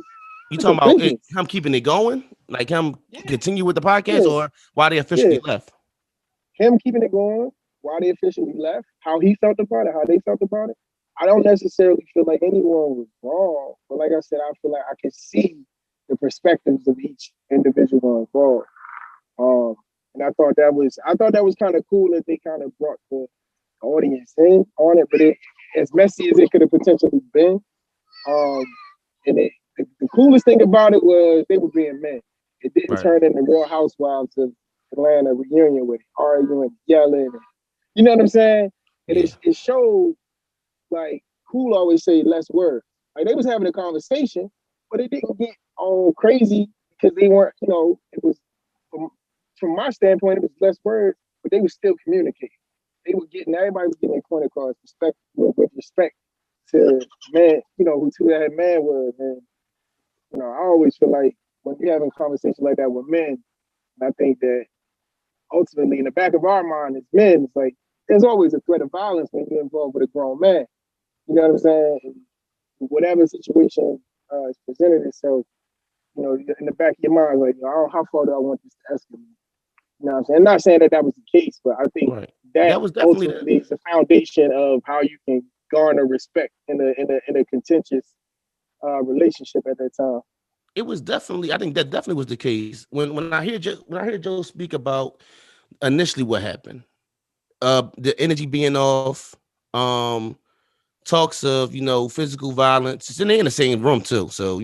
You It's a talking about vengeance. him keeping it going, like him continue with the podcast, Yeah, or why they officially yeah. left? Him keeping it going, why they officially left, how he felt about it, how they felt about it. I don't necessarily feel like anyone was wrong, but like I said, I feel like I can see the perspectives of each individual involved. And I thought that was kind of cool that they kind of brought the audience in on it, but as messy as it could have potentially been, um, and the coolest thing about it was they were being men. It didn't Right. turn into Real Housewives of Atlanta reunion with arguing, yelling, and, you know what I'm saying? And Yeah. it showed, like, Cool always say less words. Like, they was having a conversation, but it didn't get all crazy because they weren't, it was from my standpoint, it was less words, but they were still communicating. Everybody was getting their point across with respect to man, who Two That Man was. And, I always feel like when you're having conversations like that with men, I think that ultimately in the back of our mind as men, it's like there's always a threat of violence when you're involved with a grown man. You know what I'm saying? And whatever situation is presented itself, in the back of your mind, like, how far do I want this to escalate? You know what I'm saying? I'm not saying that was the case, but I think Right. that was definitely ultimately is the foundation of how you can garner respect in a contentious relationship at that time. It was definitely. I think that definitely was the case. When I hear Joe speak about initially what happened, the energy being off, talks of physical violence, and they're in the same room too. So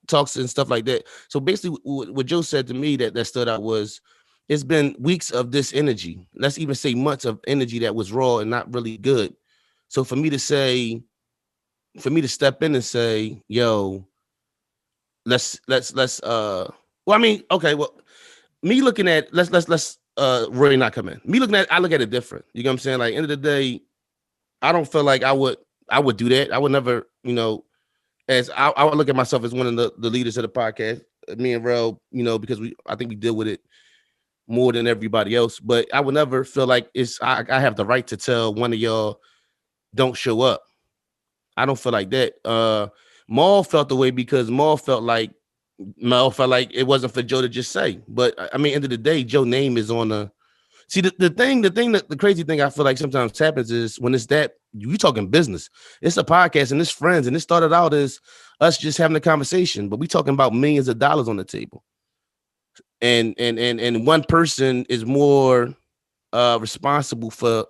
talks and stuff like that. So basically, what Joe said to me that stood out was, it's been weeks of this energy. Let's even say months of energy that was raw and not really good. So for me to step in and say, yo, let's well, I mean, okay, well, me looking at let's Roy not come in. I look at it different. You know what I'm saying? Like, end of the day, I don't feel like I would do that. I would never, as I would look at myself as one of the leaders of the podcast, me and Rel, because I think we deal with it more than everybody else. But I would never feel like I have the right to tell one of y'all don't show up. I don't feel like that. Maul felt the way because Maul felt like it wasn't for Joe to just say. But I mean, end of the day, Joe's name is on the. See, the crazy thing I feel like sometimes happens is when it's that you talking business. It's a podcast and it's friends, and it started out as us just having a conversation, but we talking about millions of dollars on the table, and one person is more responsible for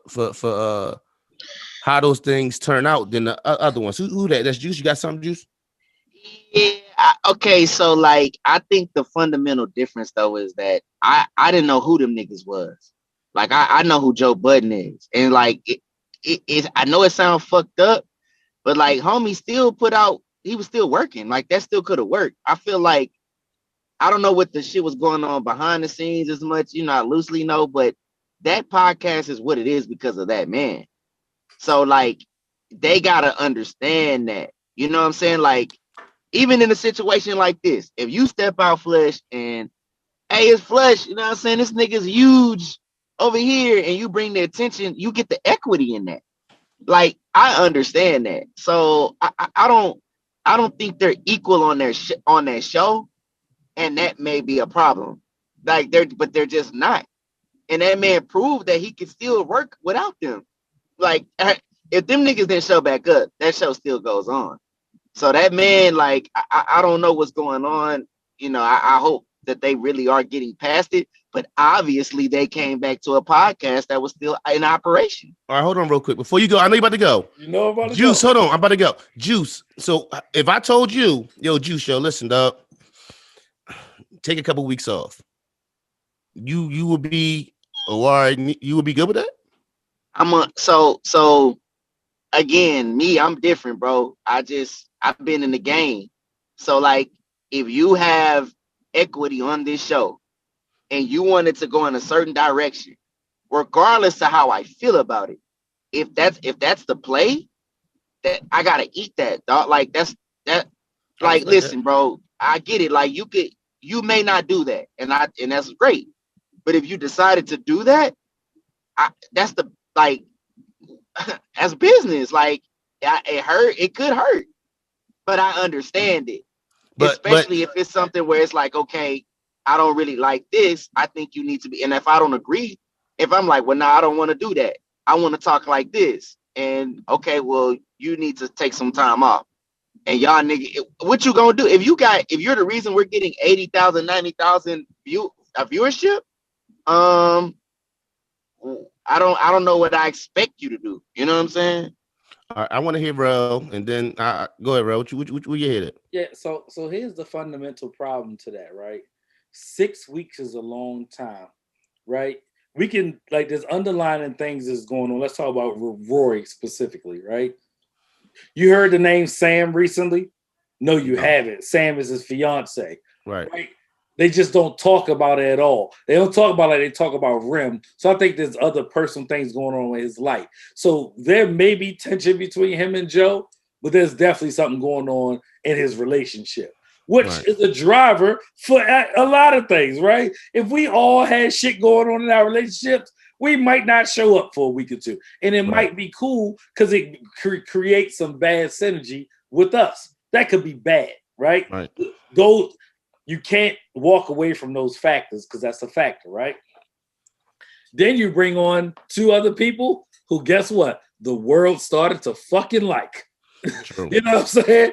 how those things turn out than the other ones. Who that? That's Juice. You got something, Juice? Yeah. Okay. So like, I think the fundamental difference though is that I didn't know who them niggas was. Like I know who Joe Budden is, and like I know it sounds fucked up, but like homie still put out. He was still working. Like that still could have worked. I feel like I don't know what the shit was going on behind the scenes as much. I loosely know, but that podcast is what it is because of that man. So like they gotta understand that. You know what I'm saying? Like even in a situation like this, if you step out Flesh and hey, it's Flesh, you know what I'm saying? This nigga's huge over here, and you bring the attention, you get the equity in that. Like I understand that. So I don't think they're equal on on that show, and that may be a problem. Like they're just not. And that man proved that he could still work without them. Like if them niggas didn't show back up, that show still goes on. So that man, like, I don't know what's going on. I hope that they really are getting past it. But obviously, they came back to a podcast that was still in operation. All right, hold on real quick. Before you go, I know you're about to go. Juice, hold on. I'm about to go. Juice. So if I told you, yo, Juice, listen, dog, take a couple weeks off. You would be all right. You would be good with that? So again, I'm different, bro. I've been in the game. So like, if you have equity on this show and you want it to go in a certain direction, regardless of how I feel about it, if that's the play, that I gotta eat that, dog. Like that. Like, listen, bro, I get it. Like you may not do that, and that's great. But if you decided to do that, that's the like as business. Like it hurt, it could hurt, but I understand it. Especially if it's something where it's like, okay, I don't really like this. I think you need to be. And if I don't agree, if I'm like, well, no, I don't want to do that. I want to talk like this. And okay, well, you need to take some time off. And y'all nigga, what you gonna do if you're the reason we're getting 80,000, 90,000 viewership? I don't know what I expect you to do. You know what I'm saying? All right, I want to hear Ro, and then go ahead, Ro. What you hit it? Yeah, so here's the fundamental problem to that, right? 6 weeks is a long time, right? We can, like, there's underlying things that's going on. Let's talk about Rory specifically, right? You heard the name Sam recently? No, you haven't. Sam is his fiance, right? They just don't talk about it at all. They don't talk about it. They talk about Rim. So I think there's other personal things going on in his life. So there may be tension between him and Joe, but there's definitely something going on in his relationship, which is a driver for a lot of things, right? If we all had shit going on in our relationships, we might not show up for a week or two. And it might be cool because it creates some bad synergy with us. That could be bad, right? You can't walk away from those factors because that's a factor, right? Then you bring on two other people who, guess what? The world started to fucking like. You know what I'm saying?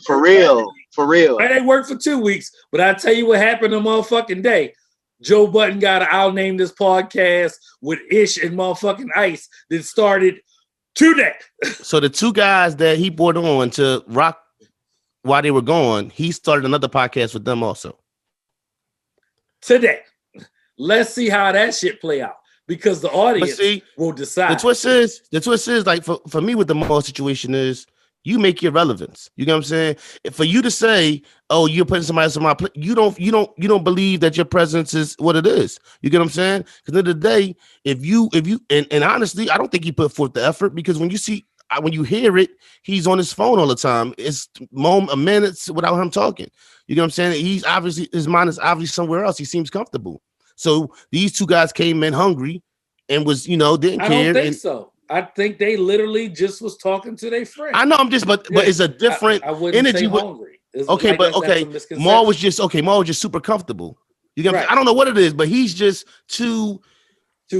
For real. It ain't work for 2 weeks, but I tell you what happened on motherfucking day. Joe Budden got I'll name this podcast with Ish and motherfucking Ice that started today. So the two guys that he brought on to rock while they were gone, he started another podcast with them also. Today. Let's see how that shit play out. Because the audience will decide. The twist is like for me with the Maul situation is you make your relevance. You know what I'm saying? For you to say, oh, you're putting somebody else on my plate, you don't believe that your presence is what it is. You get what I'm saying? Because at the end of the day, if you and honestly, I don't think he put forth the effort because when you hear it, he's on his phone all the time. It's minutes without him talking. You know what I'm saying? His mind is obviously somewhere else. He seems comfortable. So these two guys came in hungry and was, didn't care. I don't think so. I think they literally just was talking to their friend. I know. I'm just, but it's a different energy. Hungry. Maul was just super comfortable. You get I don't know what it is, but he's just too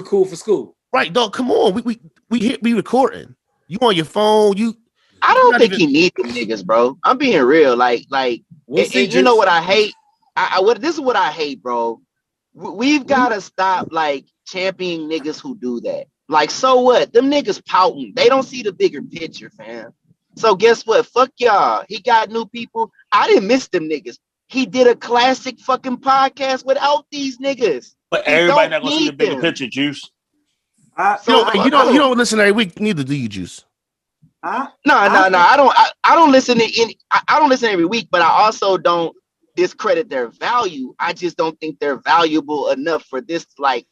cool for school. Right, dog. Come on, we recording. You on your phone? I don't think he needs them niggas, bro. I'm being real. You know what I hate? This is what I hate, bro. We've got to stop championing niggas who do that. So what? Them niggas pouting. They don't see the bigger picture, fam. So guess what? Fuck y'all. He got new people. I didn't miss them niggas. He did a classic fucking podcast without these niggas. But everybody not gonna see the bigger picture, Juice. You don't listen every week. Neither do you, Juice. No. I don't listen to I don't listen every week, but I also don't discredit their value. I just don't think they're valuable enough for this. Bro,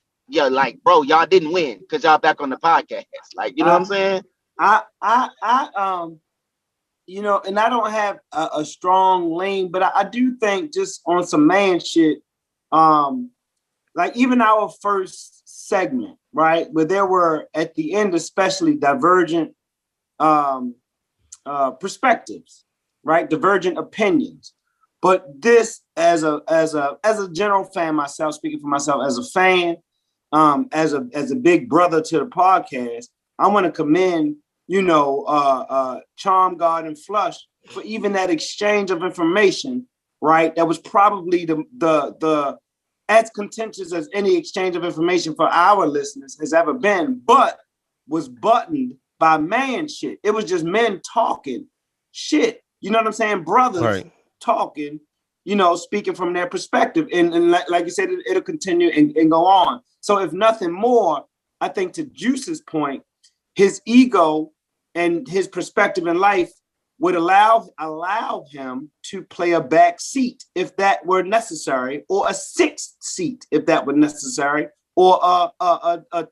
y'all didn't win because y'all back on the podcast. You know what I'm saying? And I don't have a strong lean, but I do think just on some man shit, even our first segment, right, where there were at the end, especially divergent perspectives, right, divergent opinions. But this, as a general fan myself, speaking for myself as a fan, as a big brother to the podcast, I want to commend, Charm God and Flush for even that exchange of information, right? That was probably the as contentious as any exchange of information for our listeners has ever been, but was buttoned by man shit. It was just men talking shit. You know what I'm saying? Brothers talking, speaking from their perspective. And like you said, it'll continue and go on. So if nothing more, I think to Juice's point, his ego and his perspective in life would allow him to play a back seat if that were necessary, or a sixth seat if that were necessary, or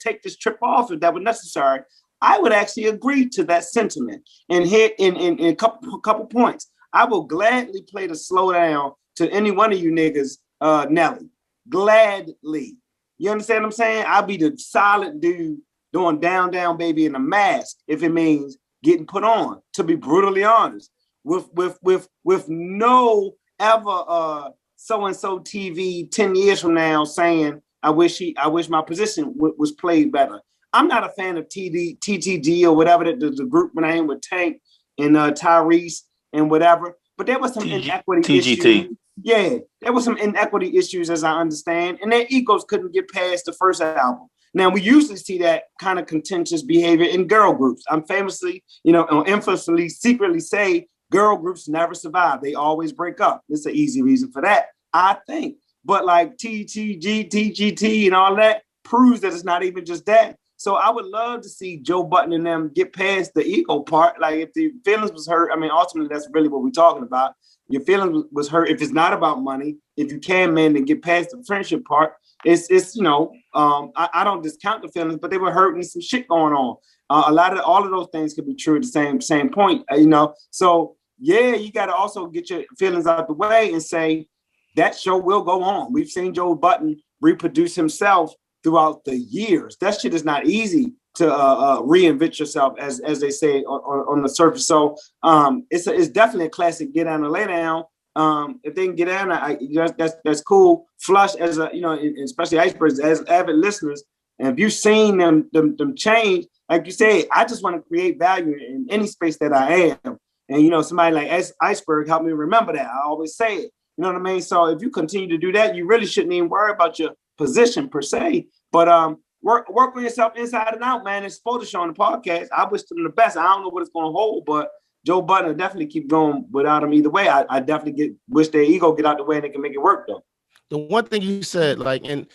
take this trip off if that were necessary. I would actually agree to that sentiment. And here in a couple points, I will gladly play the slow down to any one of you niggas, Nelly. Gladly. You understand what I'm saying? I'll be the solid dude doing down, baby in a mask if it means getting put on, to be brutally honest. with no ever so and so TV 10 years from now saying I wish my position was played better. I'm not a fan of TTG or whatever the group name with Tank and Tyrese and whatever. But there was some inequity issues. Yeah, there was some inequity issues, as I understand, and their egos couldn't get past the first album. Now, we usually see that kind of contentious behavior in girl groups. I'm famously, infamously, secretly say girl groups never survive. They always break up. There's an easy reason for that, I think. But like TTG, TGT, and all that proves that it's not even just that. So I would love to see Joe Budden and them get past the ego part. Like if the feelings was hurt, I mean, ultimately that's really what we're talking about. Your feelings was hurt. If it's not about money, if you can, man, then get past the friendship part. I don't discount the feelings, but they were hurting some shit going on. All of those things could be true at the same point, So yeah, you got to also get your feelings out the way and say that show will go on. We've seen Joe Budden reproduce himself throughout the years. That shit is not easy to reinvent yourself, as they say on the surface. So it's definitely a classic get down and lay down. If they can get down, that's cool. Flush as especially Icebergs as avid listeners. And if you've seen them change, like you said, I just want to create value in any space that I am. And somebody like Iceberg helped me remember that. I always say it. You know what I mean? So if you continue to do that, you really shouldn't even worry about your position per se. But work on yourself inside and out, man. It's supposed to show on the podcast. I wish them the best. I don't know what it's going to hold, but Joe Budden will definitely keep going without him either way. I definitely wish their ego get out the way and they can make it work though. The one thing you said, and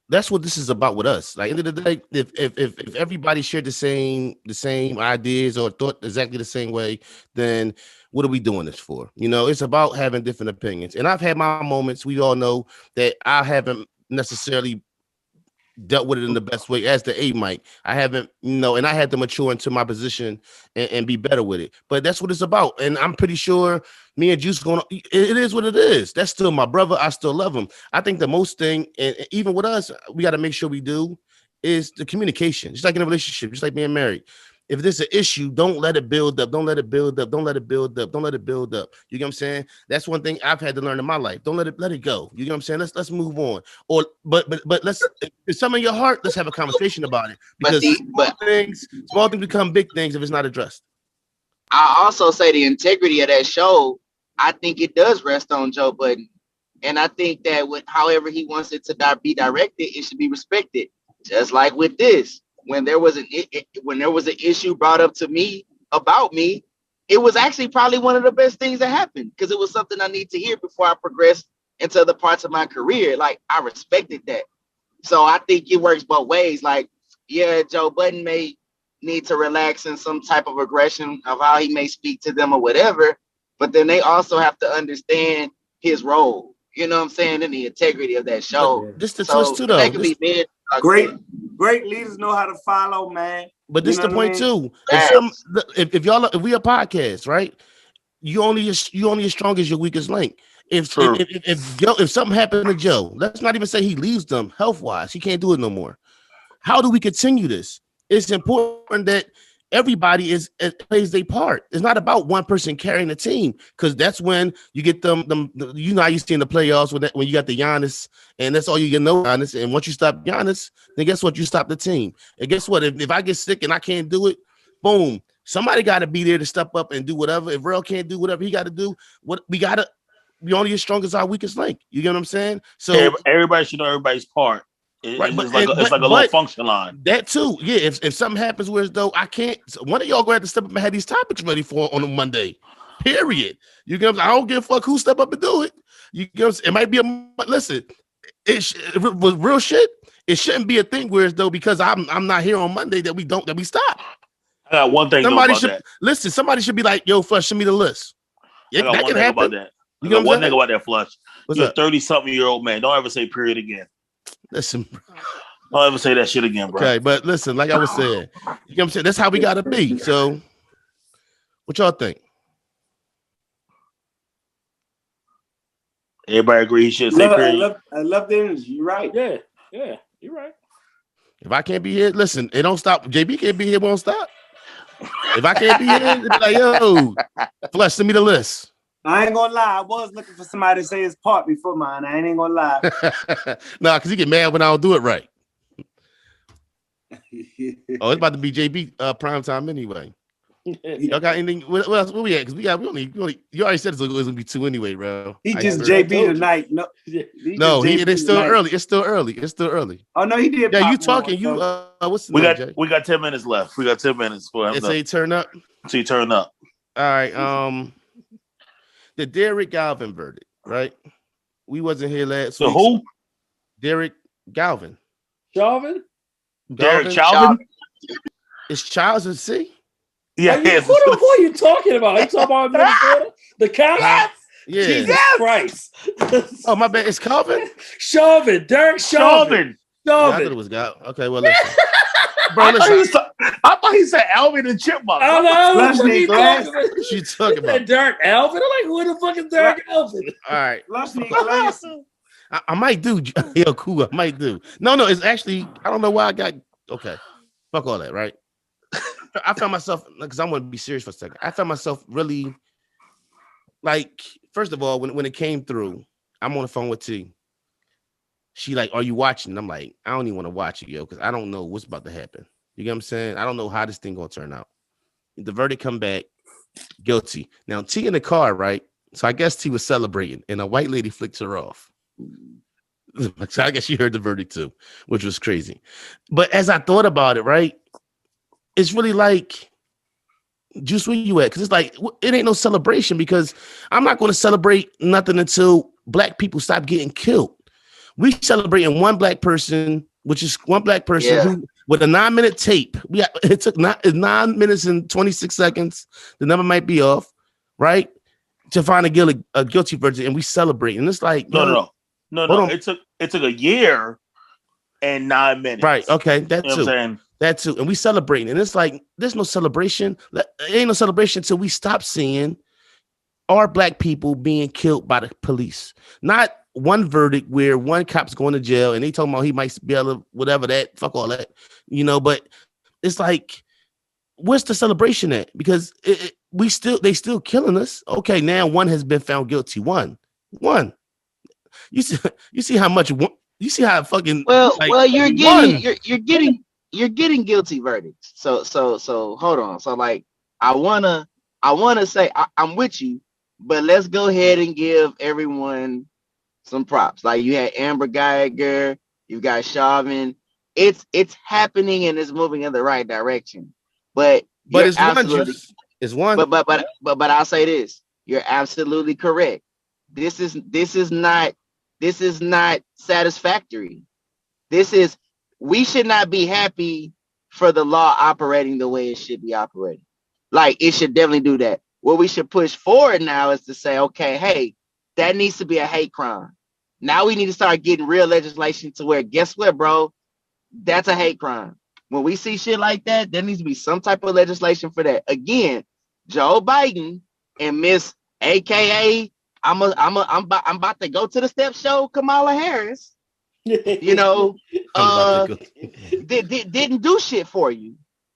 that's what this is about with us. Like, end of the day, if everybody shared the same ideas or thought exactly the same way, then what are we doing this for? It's about having different opinions. And I've had my moments. We all know that I haven't necessarily dealt with it in the best way as the A mic. I haven't, and I had to mature into my position and be better with it. But that's what it's about. And I'm pretty sure me and Juice it is what it is. That's still my brother. I still love him. I think the most thing, and even with us, we got to make sure we do, is the communication. Just like in a relationship, just like being married. If there's an issue, don't let it build up. Don't let it build up. Don't let it build up. Don't let it build up. You get what I'm saying? That's one thing I've had to learn in my life. Don't let it go. You get what I'm saying? Let's move on. Or but let's, if something in your heart, let's have a conversation about it. Because small things become big things if it's not addressed. I also say the integrity of that show, I think it does rest on Joe Budden. And I think that however he wants it to be directed, it should be respected. Just like with this. When there was an issue brought up to me about me, it was actually probably one of the best things that happened because it was something I need to hear before I progress into other parts of my career. Like, I respected that. So I think it works both ways. Like, yeah, Joe Budden may need to relax in some type of aggression of how he may speak to them or whatever, but then they also have to understand his role. You know what I'm saying? And the integrity of that show. This the twist too, though. Great leaders know how to follow, man. But this the point too. If we a podcast, right? You only as strong as your weakest link. If something happened to Joe, let's not even say he leaves them health wise, he can't do it no more. How do we continue this? It's important that everybody plays their part. It's not about one person carrying the team, because that's when you get them. How you see in the playoffs when you got the Giannis, and that's all you get, no Giannis. And once you stop Giannis, then guess what? You stop the team. And guess what? If I get sick and I can't do it, boom, somebody got to be there to step up and do whatever. If Real can't do whatever he got to do, we only as strong as our weakest link. You get what I'm saying? So everybody should know everybody's part. It's like a little function line. That too, yeah. If something happens where as though I can't, one of y'all gonna have to step up and have these topics ready for on a Monday. Period. You get. I don't give a fuck who step up and do it. You get. It might be listen. It was real shit. It shouldn't be a thing where as though because I'm not here on Monday that we stop. I got one thing. Somebody should be like, yo, Flush, send me the list. Yeah, that can happen. About that. You got one thing about that, Flush. You're a 30-something-year-old man. Don't ever say period again. Listen, don't ever say that shit again, bro. Okay, but listen, like I was saying, you know what I'm saying? That's how we gotta be. So, what y'all think? Everybody agree he should say period. I love the energy. You're right. Yeah, you're right. If I can't be here, listen, it don't stop. JB can't be here, won't stop. If I can't be in, it'd be like, yo, Flush, send me the list. I ain't gonna lie. I was looking for somebody to say his part before mine. I ain't gonna lie. Nah, because he get mad when I don't do it right. Oh, it's about to be JB prime time anyway. Y'all got anything? What else? Where we at? Because we only. You already said it's gonna be 2 anyway, bro. He just JB tonight. No, it's still early. It's still early. Oh no, he did. Yeah, you talking? You what's the we name, got Jay? we got 10 minutes left. We got 10 minutes for him. It's a turn up. So you turn up. All right. The Derek Galvin verdict, right? We wasn't here last week. Who? Derek Galvin. Chauvin? Derek Chauvin? It's Charles and C. Yeah. Who are you talking about? Are you talking about Minnesota? The cop? Yeah. Jesus Christ. Oh, my bad. It's Calvin? Chauvin. Derek Chauvin. Yeah, I thought it was God. Okay, well, listen. Bro, I thought he said Alvin and Chipmunk. I don't know. What you talking about? Derek Alvin? I'm like, who the fuck is Derek Alvin? All right. I might do. Yo, cool. I might do. No, it's actually, I don't know why I got. Okay. Fuck all that, right? I found myself, because I'm going to be serious for a second. I found myself really, like, first of all, when it came through, I'm on the phone with T. She like, are you watching? I'm like, I don't even want to watch it, yo, because I don't know what's about to happen. You get what I'm saying? I don't know how this thing going to turn out. The verdict come back, guilty. Now, T in the car, right? So I guess T was celebrating, and a white lady flicked her off. So I guess she heard the verdict too, which was crazy. But as I thought about it, right, it's really like, Juice, where you at? Because it's like, it ain't no celebration, because I'm not going to celebrate nothing until black people stop getting killed. We celebrating one black person, which is one black person who, with a 9-minute tape, it took 9 minutes and 26 seconds. The number might be off, right? To find a guilty verdict, and we celebrate. And it's like, no. It took a year and 9 minutes. Right. Okay. That you know too. What I'm saying? That too. And we celebrating. And it's like, there's no celebration. It ain't no celebration until we stop seeing our black people being killed by the police. Not one verdict where one cop's going to jail and they talking about he might be able to whatever that, fuck all that, but it's like, where's the celebration at? Because they still killing us. Okay, now one has been found guilty. One. You see how much you see how fucking you're getting guilty verdicts. So hold on. So like I wanna say I'm with you, but let's go ahead and give everyone some props. Like you had Amber Geiger, you got Chauvin. It's happening and it's moving in the right direction. But it's one. But I'll say this: you're absolutely correct. This is not satisfactory. We should not be happy for the law operating the way it should be operating. Like it should definitely do that. What we should push forward now is to say, okay, hey, that needs to be a hate crime. Now we need to start getting real legislation to where, guess what, bro? That's a hate crime. When we see shit like that, there needs to be some type of legislation for that. Again, Joe Biden and Miss AKA, I'm about to go to the step show, Kamala Harris. Didn't do shit for you.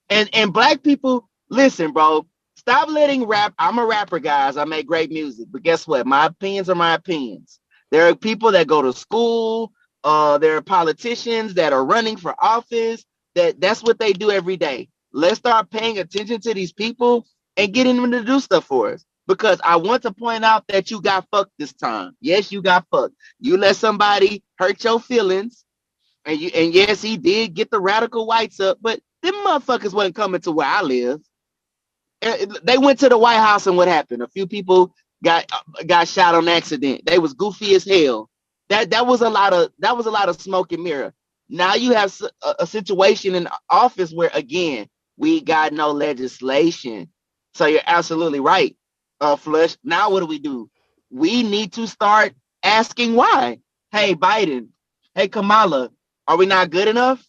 And black people, listen, bro, stop letting rap. I'm a rapper, guys. I make great music. But guess what? My opinions are my opinions. There are people that go to school. There are politicians that are running for office. That's what they do every day. Let's start paying attention to these people and getting them to do stuff for us. Because I want to point out that you got fucked this time. Yes, you got fucked. You let somebody hurt your feelings. And yes, he did get the radical whites up, but them motherfuckers wasn't coming to where I live. They went to the White House, and what happened? A few people got shot on accident. They was goofy as hell. That was a lot of smoke and mirror. Now you have a situation in office where, again, we got no legislation. So you're absolutely right, Flush. Now what do? We need to start asking why. Hey, Biden. Hey, Kamala. Are we not good enough?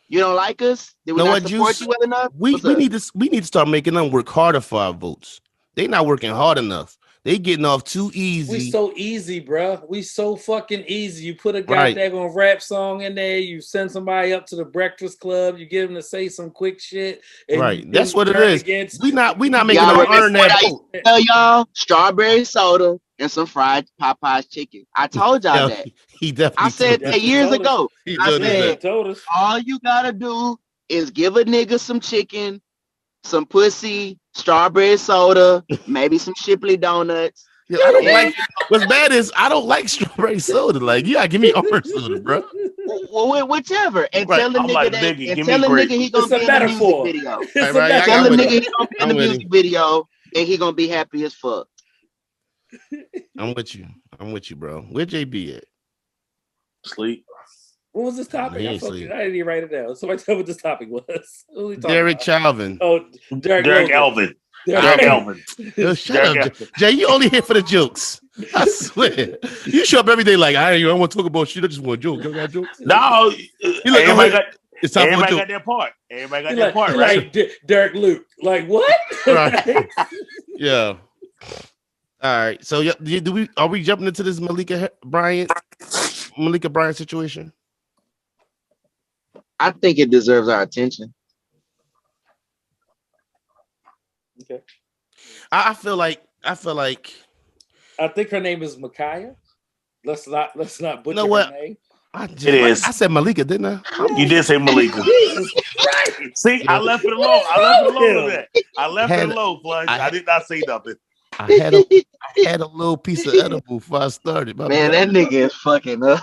You don't like us? Did we not support you well enough? We need to start making them work harder for our votes. They're not working hard enough. They getting off too easy. We so easy, bro. We so fucking easy. You put a Right. goddamn rap song in there. You send somebody up to the Breakfast Club. You get them to say some quick shit. And Right. you That's what it turn is. against- We not making Y'all them earn remember that what I vote. tell y'all? Strawberry soda and some fried Popeyes chicken. I told y'all Yo, that. he definitely I said told that us. years told us. ago. He I told us said, that. told us. all you gotta do is give a nigga some chicken, some pussy, strawberry soda, maybe some Shipley donuts. Yo, I don't and- like. What's bad is I don't like strawberry soda. Like, you gotta give me orange soda, bro. well, whichever. And Right. tell the I'm nigga like, that, nigga, and give tell me the grape. nigga he gonna It's a be in the music metaphor. video. It's Right, a right, I Tell got the with nigga you. he gonna be in I'm the with music video and he gonna be happy as fuck. I'm with you. I'm with you, bro. Where JB at? Sleep. What was this topic? He I ain't didn't sleep. even write it down. Somebody tell me what this topic was. What we talking Derek about? Chauvin. Oh, Derek Logan. Elvin. Derek Derek Elvin. Elvin. Yo, shut Derek up, Elvin. Jay. You only here for the jokes. I swear. You show up every day like, I don't want to talk about shit. I just want jokes. You got jokes? No, You look, everybody got it's time for a everybody joke. got their part. Everybody got He their like, part, he right? like Derek Luke. Like what? Right. Yeah. All right. So are we jumping into this Malika Bryant situation? I think it deserves our attention. Okay. I feel like I think her name is Micaiah. Let's not butcher know what? her name. It is. I said Malika, didn't I? You did say Malika. Jesus Christ. See, I left it alone. I left it alone with that. I left it alone, Flush. I did not say nothing. I had a little piece of edible before I started. My Man, bad. that nigga is fucking up.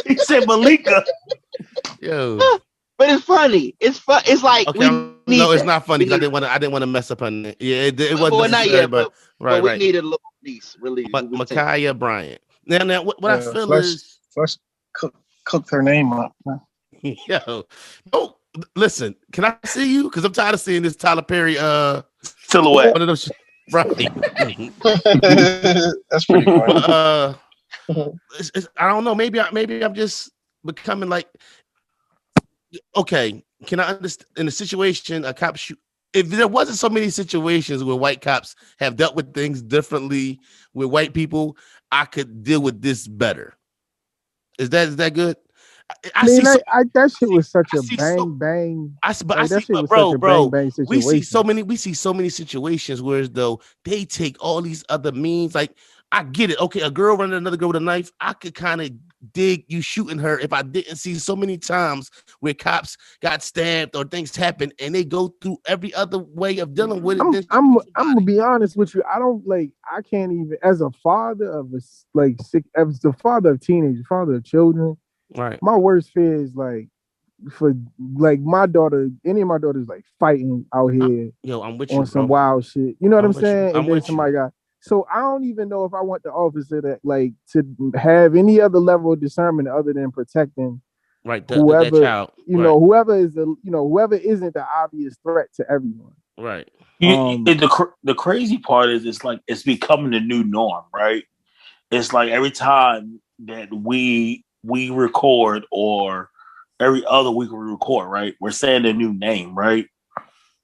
He said Malika. Yo. But it's funny. It's fun. It's like Okay, we need no, it's that. not funny We because need I didn't want to mess up her name. Yeah, it wasn't well, not necessary, yet, but but we right. need a little release. Micaiah Bryant. Now what I feel is Flush cooked her name up. yo, no, listen, can I see you? Because I'm tired of seeing this Tyler Perry Silhouette. one of those right. That's pretty funny. I don't know. Maybe I'm just becoming like, okay, can I understand in a situation a cop shoot? If there wasn't so many situations where white cops have dealt with things differently with white people, I could deal with this better. Is that good? That shit was such a bang. That shit was such a bang situation. We see so many situations where as though they take all these other means. Like, I get it. Okay, a girl running another girl with a knife, I could kind of dig you shooting her if I didn't see so many times where cops got stabbed or things happen and they go through every other way of dealing with it. I'm gonna be honest with you. I can't even, as a father of as the father of teenagers, father of children. Right. My worst fear is like for like my daughter, any of my daughters like fighting out here. I'm with you on some bro. wild shit. You know what I'm saying? I'm And then with somebody got. So I don't even know if I want the officer that like to have any other level of discernment other than protecting whoever that child. Whoever is whoever isn't the obvious threat to everyone. Right. The crazy part is it's becoming the new norm, right? It's like every time that we record or every other week we record, right? We're saying a new name, right?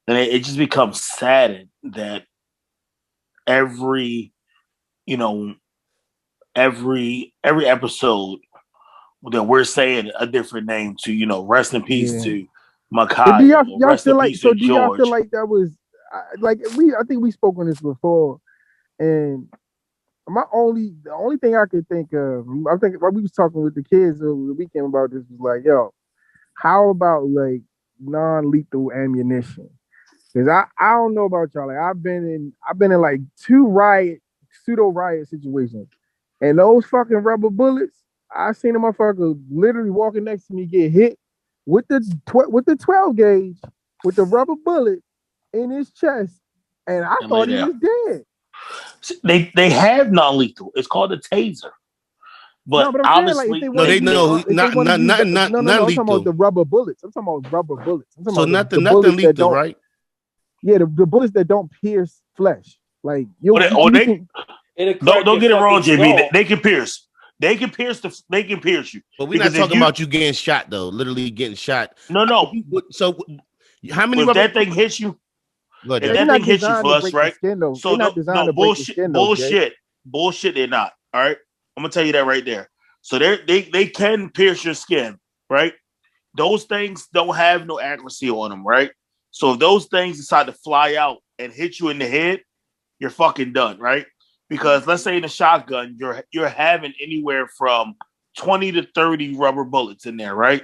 And it just becomes saddened that every episode that we're saying a different name to, rest in peace to Makai. Do y'all feel like that was like I think we spoke on this before, and the only thing I could think of, I think while we was talking with the kids over the weekend about this was like, yo, how about like non-lethal ammunition? Because I don't know about y'all. Like I've been in like two pseudo riot situations, and those fucking rubber bullets, I seen a motherfucker literally walking next to me get hit with the 12 gauge with the rubber bullet in his chest, and I thought he was dead. They have non-lethal. It's called a taser. But honestly, I'm talking about the rubber bullets. I'm talking about rubber bullets. So nothing lethal, right? Yeah, the bullets that don't pierce flesh. Like don't get it wrong, JB. They can pierce. They can pierce you. But we're not talking about you getting shot though. Literally getting shot. No. So how many? If that thing hits you, Good, If yeah. They're that not thing hits you designed to first, break the right? skin though. So They're not designed no to break the skin though, Jay. bullshit. They're not. All right, I'm gonna tell you that right there. So they can pierce your skin, right? Those things don't have no accuracy on them, right? So if those things decide to fly out and hit you in the head, you're fucking done, right? Because let's say in a shotgun, you're having anywhere from 20 to 30 rubber bullets in there, right?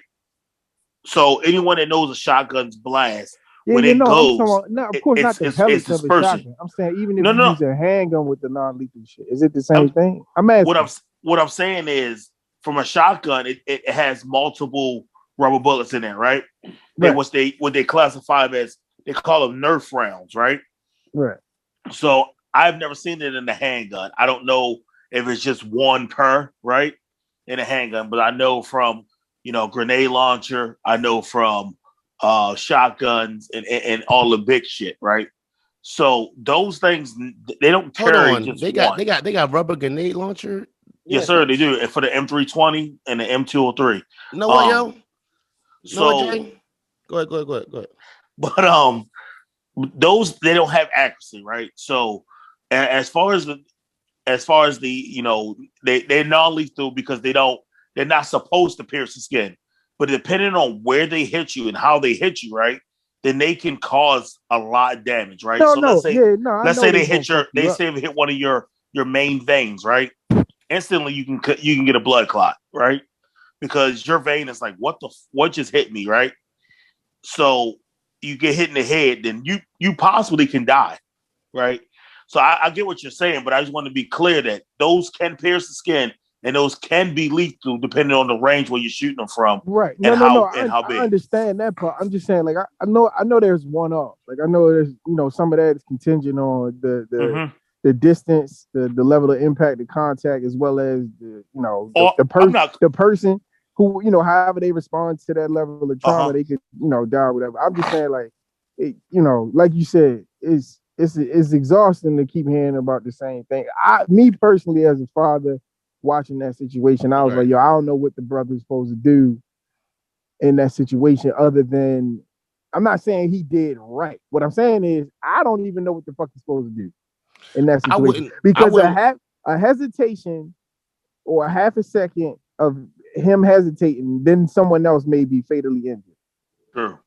So anyone that knows a shotgun's blast, Yeah, when you it know, I'm talking goes, about, not, of course, not the it's pellets of a dispersion. shotgun. I'm saying even if No, you no. use a handgun with the non-lethal shit, is it the same thing? I'm asking. What I'm saying is, from a shotgun, it has multiple rubber bullets in there, right? Right. What they classify as, they call them Nerf rounds, right? Right. So I've never seen it in a handgun. I don't know if it's just one per, right, in a handgun, but I know from grenade launcher, I know from shotguns and all the big shit, right? So those things, they don't Hold carry on. just They one. got rubber grenade launcher. Yes, sir, they do. And for the M320 and the M203. You know what, yo? So, Dre? Go ahead. but those, they don't have accuracy, right? So as far as the they're non-lethal because they're not supposed to pierce the skin. But depending on where they hit you and how they hit you, right, then they can cause a lot of damage, right? Let's say they hit hit one of your main veins, right? Instantly you can get a blood clot, right? Because your vein is like, what just hit me, right? So you get hit in the head, then you possibly can die, right? So I get what you're saying, but I just want to be clear that those can pierce the skin and those can be lethal depending on the range where you're shooting them from, right? How big. I understand that part. I'm just saying, like, I know there's one off. Like, I know there's some of that is contingent on the distance, the level of impact, the contact, as well as the person who, however they respond to that level of trauma, they could, die, whatever. I'm just saying, like, like you said, it's exhausting to keep hearing about the same thing. Me personally, as a father watching that situation, I was like, yo, I don't know what the brother's supposed to do in that situation other than, I'm not saying he did right. What I'm saying is, I don't even know what the fuck he's supposed to do in that situation. Because a hesitation or a half a second of him hesitating, then someone else may be fatally injured. True.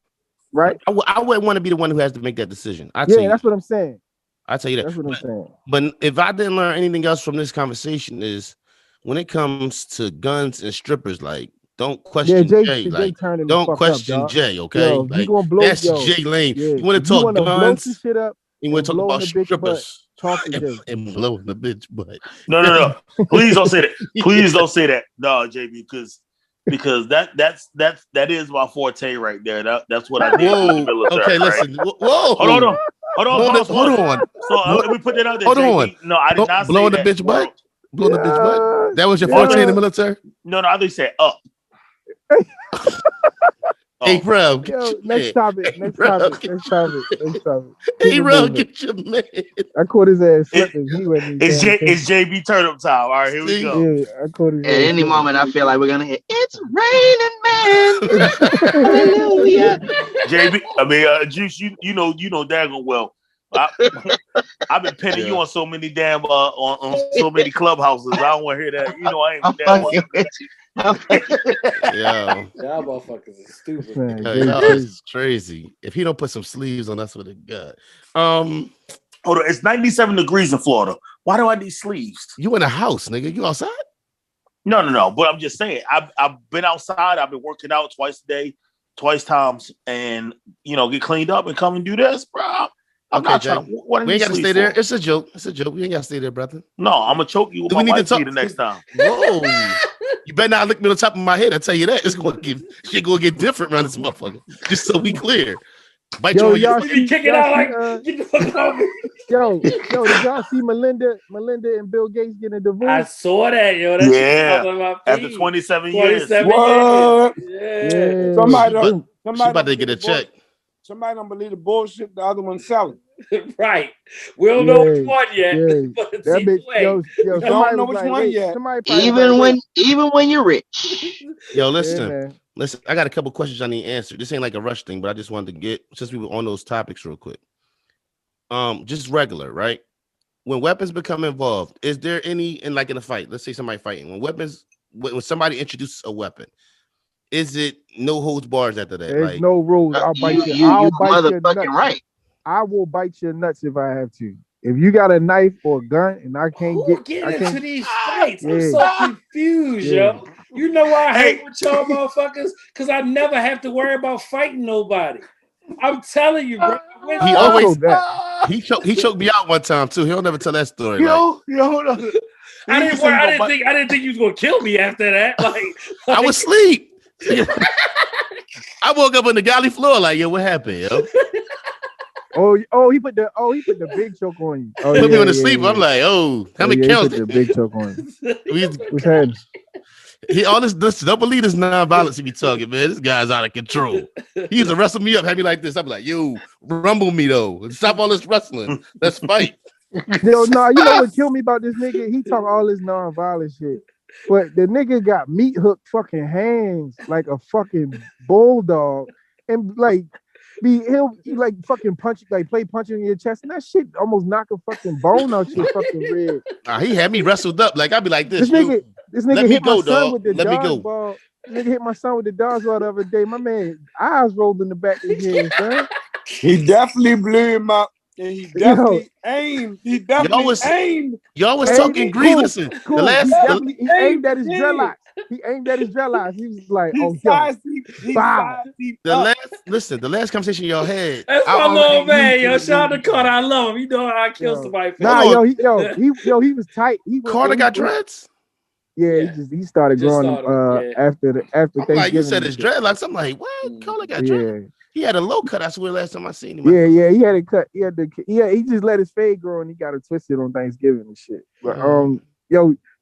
Right? I wouldn't want to be the one who has to make that decision. That's what I'm saying. I tell you that. That's what I'm saying. But if I didn't learn anything else from this conversation, is when it comes to guns and strippers, like, don't question Jay. Like, don't question Jay, okay? Yo, like, blow, that's Jay Lane. Yeah. You want to talk guns? Blow some shit up. You want to talk about strippers? Talk to Jay. And blowing the bitch butt. No. Please don't say that. Please don't say that. No, JB, because that is my forte right there. That's what I did in the military. Okay, listen. Whoa. Hold on. So let me put that out there. Hold on. No, I did not say blowing that. The bitch butt. Blowing the bitch butt. That was your forte in the military. No, I think said up. Hey, bro. Next topic. Hey, bro, get your man. I caught his ass slipping. It's JB Turnip time. All right, here we go. Yeah, I caught his At any moment, I feel like we're gonna hit. It's raining, man. Hallelujah. JB, Juice, you know daggone well. I've been penning you on so many damn on so many clubhouses. I don't want to hear that. I ain't fucking with you. Yo, y'all motherfuckers are stupid. Man, it's crazy. If he don't put some sleeves on, that's what it got. Hold on, it's 97 degrees in Florida. Why do I need sleeves? You in a house, nigga? You outside? No. But I'm just saying, I've been outside. I've been working out twice a day, twice times, and get cleaned up and come and do this, bro. I'm not trying to. We ain't got to stay there. It's a joke. We ain't got to stay there, brother. No, I'm gonna choke you with my wife the next time. Whoa. You better not lick me on the top of my head. I tell you that. It's gonna get different around this motherfucker. Just so we clear. Bite y'all kick it out like get the fuck off me. Yo, did y'all see Melinda and Bill Gates getting a divorce? I saw that, yo. After 27 years. What? Yeah. Somebody about to get a check. Somebody don't believe the bullshit the other one's selling. Right. We don't know which one yet. But that bitch, yo, don't know which one yet. Even when you're rich. Yo, listen. I got a couple questions I need answered. This ain't like a rush thing, but I just wanted to get, since we were on those topics real quick. just regular, right? When weapons become involved, is there any in a fight? Let's say somebody fighting. When somebody introduces a weapon, is it no holds bars after that? There's Like, no rules. I'll bite you. I'll You bite your motherfucking nuts. right. I will bite your nuts if I have to. If you got a knife or a gun and I can't Who get, get I into can't. these fights? I'm Yeah, so confused, yeah. yo. You know why I hang Hey. with y'all motherfuckers? Because I never have to worry about fighting nobody. I'm telling you, bro. he Also always that. he choked me out one time too. He'll never tell that story. Yo, hold on. I didn't think you was gonna kill me after that. I was asleep. I woke up on the galley floor like, yo, what happened, yo? He put the big choke on you. Oh, Put me yeah, on the yeah, sleep. yeah. I'm like, oh, how many He counts? put the big choke on you. What's happening? He all this don't believe this nonviolence he be talking, man. This guy's out of control. He used to wrestle me up, have me like this. I'm like, yo, rumble me though. Stop all this wrestling. Let's fight. Yo, nah, you know what killed me about this nigga? He talk all this non-violent shit. But the nigga got meat hook fucking hands like a fucking bulldog. And like he like fucking punch, like play punching in your chest, and that shit almost knock a fucking bone out your fucking rib. Nah, he had me wrestled up. Like I'd be like this. This nigga let me hit my go, son dog. with the Let me go. dodgeball. This nigga hit my son with the dodgeball the other day. My man eyes rolled in the back of his head, son. He definitely blew him up. And he definitely aimed. He definitely aimed. Y'all was Hey, talking greed. cool, Listen, cool. He aimed at his dreadlocks. He aimed at his dreadlocks. He was like, "Oh, yo, bow." the last conversation y'all had. That's I my already little man, knew- yo. Shout out to Carter. I love him. You know how I kill somebody for Nah, Hold he was tight. He went, Carter got dreads. Yeah, he started growing them after I'm Thanksgiving. like, you said his dreadlocks. I'm like, what? Carter got dreads. He had a low cut. I swear, last time I seen him. Yeah, he had it cut. He just let his fade grow and he got it twisted on Thanksgiving and shit. But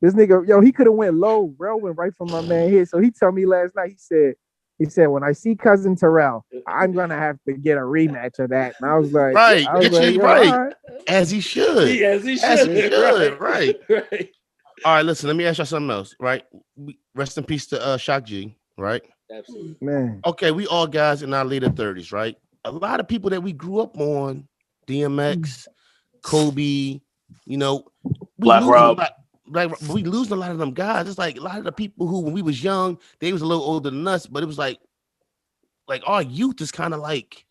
this nigga, he could have went low, bro. Went right from my man here. So he told me last night. He said, when I see cousin Terrell, I'm gonna have to get a rematch of that. And I was like, right, right. As he should. As he should. Right. All right, listen, let me ask y'all something else, right? Rest in peace to Shock G, right? Absolutely. Man. Okay, we all guys in our later 30s, right? A lot of people that we grew up on, DMX, Kobe, we Black Rob. we losing a lot of them guys. It's like a lot of the people who, when we was young, they was a little older than us, but it was like our youth is kind of like,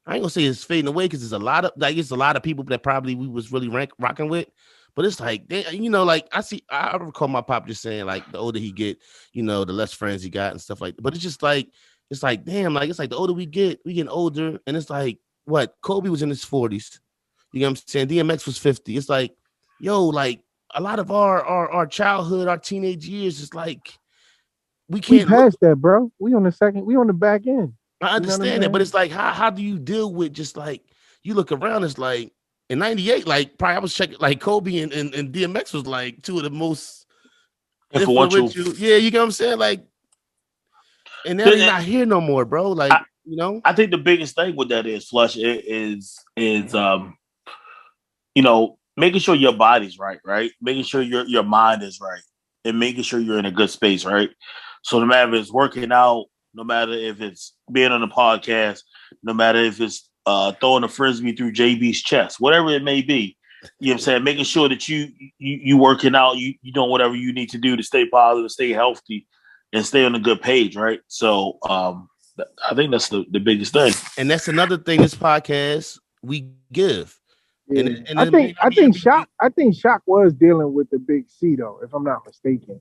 I ain't gonna say it's fading away because there's a lot of people that probably we was really rocking with. But it's like, I recall my pop just saying, like, the older he get, the less friends he got and stuff like that. But it's just like, damn, like, it's like the older we getting older. And it's like, what? Kobe was in his 40s. You know what I'm saying? DMX was 50. It's like, yo, like, a lot of our childhood, our teenage years, is like, we can't. We passed that, bro. We on the back end. I understand that, but it's like, how do you deal with just like, you look around, it's like, in 98, like, probably I was checking, like, Kobe and DMX was like two of the most influential. Yeah, you know what I'm saying? Like, and now they're not here no more, bro. Like, I think the biggest thing with that is, Flush, is making sure your body's right? Making sure your mind is right, and making sure you're in a good space, right? So no matter if it's working out, no matter if it's being on a podcast, no matter if it's throwing a frisbee through JB's chest, whatever it may be, you know what I'm saying? Making sure that you working out, you doing whatever you need to do to stay positive, stay healthy, and stay on a good page, right? So I think that's the biggest thing. And that's another thing this podcast we give. Yeah. And I think Shock was dealing with the big C though, if I'm not mistaken.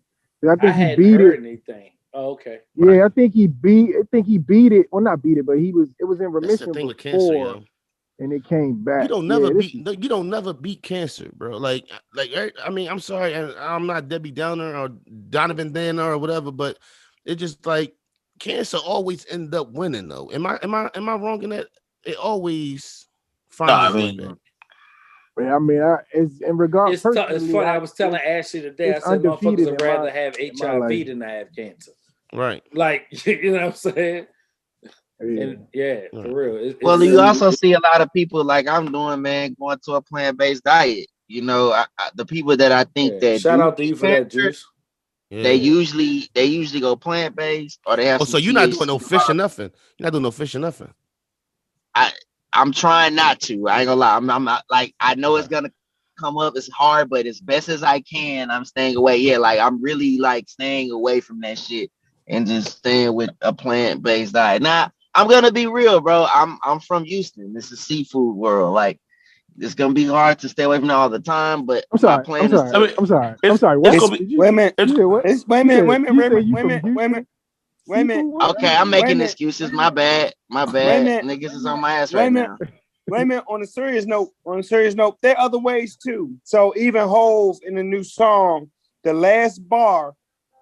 I think he beat it. Anything. Oh, okay. Yeah, right. I think he beat it. Well, not beat it, but it was in remission before, with cancer, yo. And it came back. You don't never beat cancer, bro. Like I mean, I'm sorry, and I'm not Debbie Downer or Donovan Danner or whatever, but it's just like cancer always end up winning though. Am I wrong in that? It always finds it's in regards. It's funny. I was telling Ashley today. I said, motherfuckers would rather have HIV than to have cancer. Right. Like, you know what I'm saying? And for real. You also see a lot of people like I'm doing, man, going to a plant-based diet. The people that I think that shout out to you for that, Juice. Yeah. They usually go plant-based, or they have. So you're not doing no fish or nothing. You're not doing no fish or nothing. I I'm trying not to. I ain't gonna lie. I'm not like I know it's gonna come up. It's hard, but as best as I can, I'm staying away. Yeah, like I'm really like staying away from that shit and just staying with a plant-based diet. Now, I'm gonna be real, bro. I'm from Houston. This is seafood world. Like it's gonna be hard to stay away from it all the time, but I'm my sorry. plan I'm is sorry. I mean, I'm sorry. it's, I'm sorry. it's What? gonna be. Did you, Wait a minute. It's you said what? Wait a You minute. said Wait a minute. you Wait a said minute. you Wait a from minute. Wait a Houston? minute. Wait a minute. Seafood? What? okay. I'm Wait a making minute. excuses. My bad. My Wait a bad. minute. Niggas is on my ass Wait a right minute. now. Wait a minute. On a serious note, there are other ways too. So even Hove in the new song, the last bar,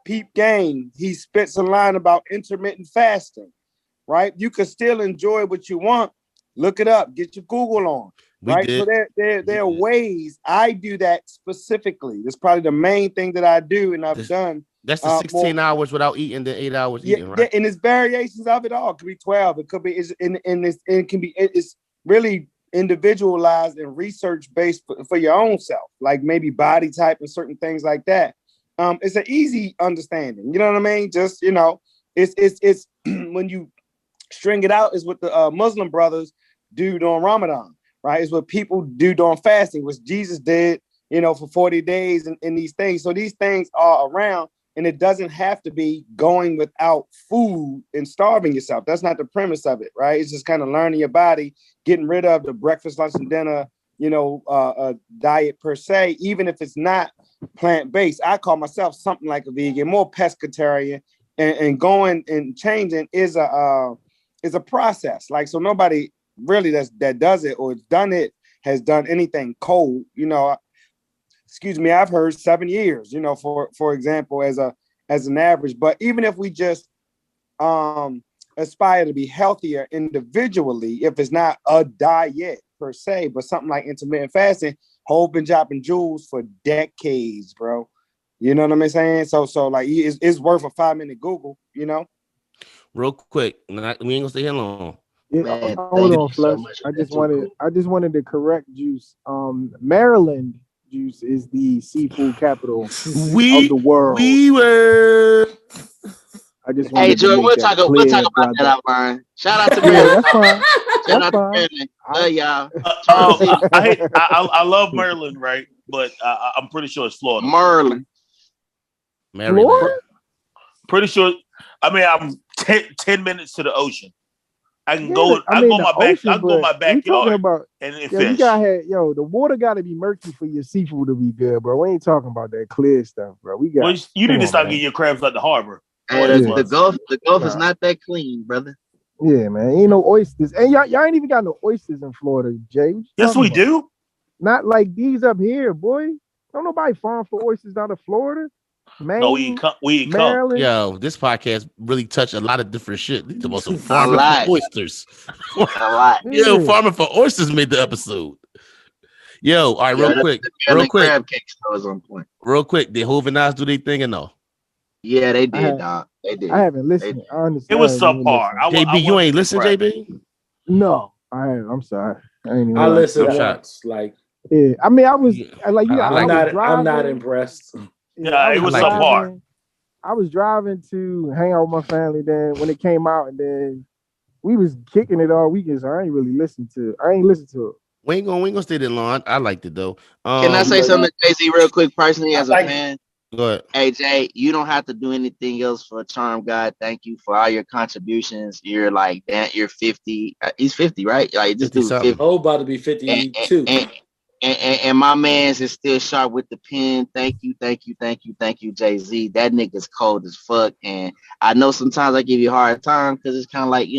Peep Game, he spits a line about intermittent fasting. Right? You can still enjoy what you want. Look it up. Get your Google on. We Right? So did. there are ways. I do that specifically. That's probably the main thing that I do, and I've This- done. That's the 16 hours without eating, the 8 hours eating, Yeah, right? and it's variations of it all. It could be 12. It could be it can be it's really individualized and research based for your own self, like maybe body type and certain things like that. It's an easy understanding. You know what I mean? Just it's when you string it out is what the Muslim brothers do during Ramadan, right? It's what people do during fasting, which Jesus did, for 40 days and these things. So these things are around. And it doesn't have to be going without food and starving yourself. That's not the premise of it, right? It's just kind of learning your body, getting rid of the breakfast, lunch, and dinner, diet per se, even if it's not plant-based. I call myself something like a vegan, more pescatarian, and going and changing is a process. Like, so nobody really that does it or has done it has done anything cold, excuse me, I've heard 7 years, for example, as an average. But even if we just aspire to be healthier individually, if it's not a diet per se, but something like intermittent fasting, Hov been dropping jewels for decades, bro. You know what I'm saying? So like it's worth a 5-minute Google, Real quick, we ain't gonna stay here long. Yeah, Man, hold thank you on, so Flush. much. I just wanted to correct Juice. Maryland, Juice, is the seafood capital of the world. We were. I just Hey, wanted to Jordan, make we'll that talk clear, about brother. that offline. Shout out to Yeah, Maryland. that's fine. Shout That's out to fine. Maryland. Love y'all. I love Maryland, right? But I'm pretty sure it's Florida. Maryland. Maryland. Florida? Pretty sure. I mean, I'm 10 minutes to the ocean. I can Yeah, go. I can go the I ocean, can go in my but we talking backyard about and you fish. gotta have the water gotta be murky for your seafood to be good, bro. We ain't talking about that clear stuff, bro. We got Well, you need to start man. getting your crabs at the harbor. Hey, the Gulf is not that clean, brother. Yeah, man. Ain't no oysters. And y'all ain't even got no oysters in Florida, Jay. What you Yes, talking we about? do. Not like these up here, boy. Don't nobody farm for oysters down in Florida, Maine, No, we eat Maryland. Yo, this podcast really touched a lot of different shit. These about some A farming lot. for oysters. A lot. Yo, Yeah. farming for oysters made the episode. Yo, all right, real quick. Crab cake stores on point. Real quick. Did Hov and Nas do their thing or no? Yeah, they did, dog. They did. I haven't listened. I understand. It was subpar. JB, you ain't listen, JB? No, I'm sorry. I ain't even I listened I'm once. Like, yeah, I mean, I was like, I I'm like not impressed. Yeah, it was subpar. I was driving to hang out with my family. Then when it came out, and then we was kicking it all weekend. So I ain't really listened to it. We ain't gonna stay that long. I liked it though. Can I say something to Jay-Z real quick, personally, as a fan? Go ahead. Hey, Jay, you don't have to do anything else for Charm God. Thank you for all your contributions. You're like that. You're 50. He's 50, right? Like this dude's 50. Oh, about to be 52. And my man's is still sharp with the pen. Thank you, Jay-Z. That nigga's cold as fuck. And I know sometimes I give you a hard time because it's kind of like,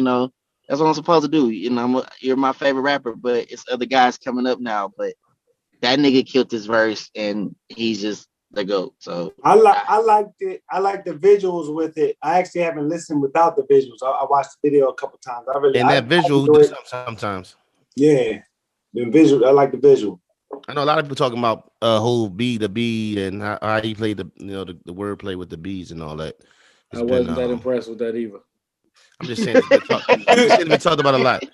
that's what I'm supposed to do. You're my favorite rapper, but it's other guys coming up now. But that nigga killed this verse, and he's just the GOAT. So I liked it. I like the visuals with it. I actually haven't listened without the visuals. I watched the video a couple times. Visual sometimes. Yeah, the visual. I like the visual. I know a lot of people talking about whole the bee and how he played the wordplay with the bees and all that. I wasn't that impressed with that either. I'm just saying we talked about a lot.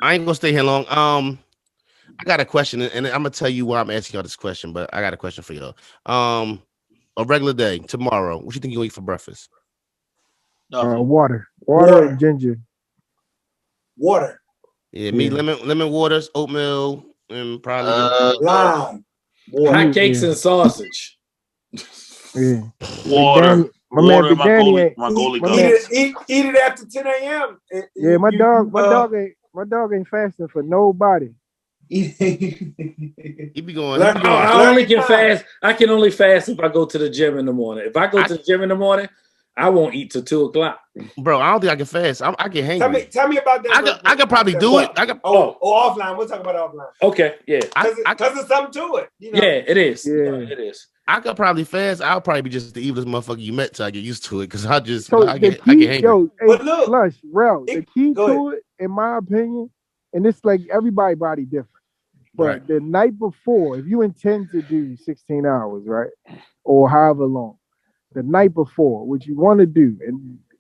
I ain't gonna stay here long. I got a question, and I'm gonna tell you why I'm asking y'all this question, but I got a question for y'all. A regular day tomorrow, what you think you'll eat for breakfast? Water and ginger. Water. Yeah, me lemon waters, oatmeal, and probably Lime, water. Hot cakes and sausage. Yeah. Water, My man water, Big my Danny goalie, ain't. my goalie my gummies. man- Eat it after 10 a.m. Yeah, my dog ain't fasting for nobody. he be going. Learn- He be going. I only can time. fast. I can only fast if I go to the gym in the morning. If I go to the gym in the morning, I won't eat till 2:00. Bro, I don't think I can fast. I get hangry. Tell me about that. I could probably do it. I could. Offline. We'll talk about offline. Okay, yeah, Because there's something to it. You know? yeah, it is. Yeah. Yeah, it is. I could probably fast. I'll probably be just the evilest motherfucker you met till I get used to it. Because So I the get key, hangry. yo, hey, But look, Slush, Rel, the key go to it, in my opinion, and it's like everybody body different. But Right. the night before, if you intend to do 16 hours, right, or however long, the night before, what you want to do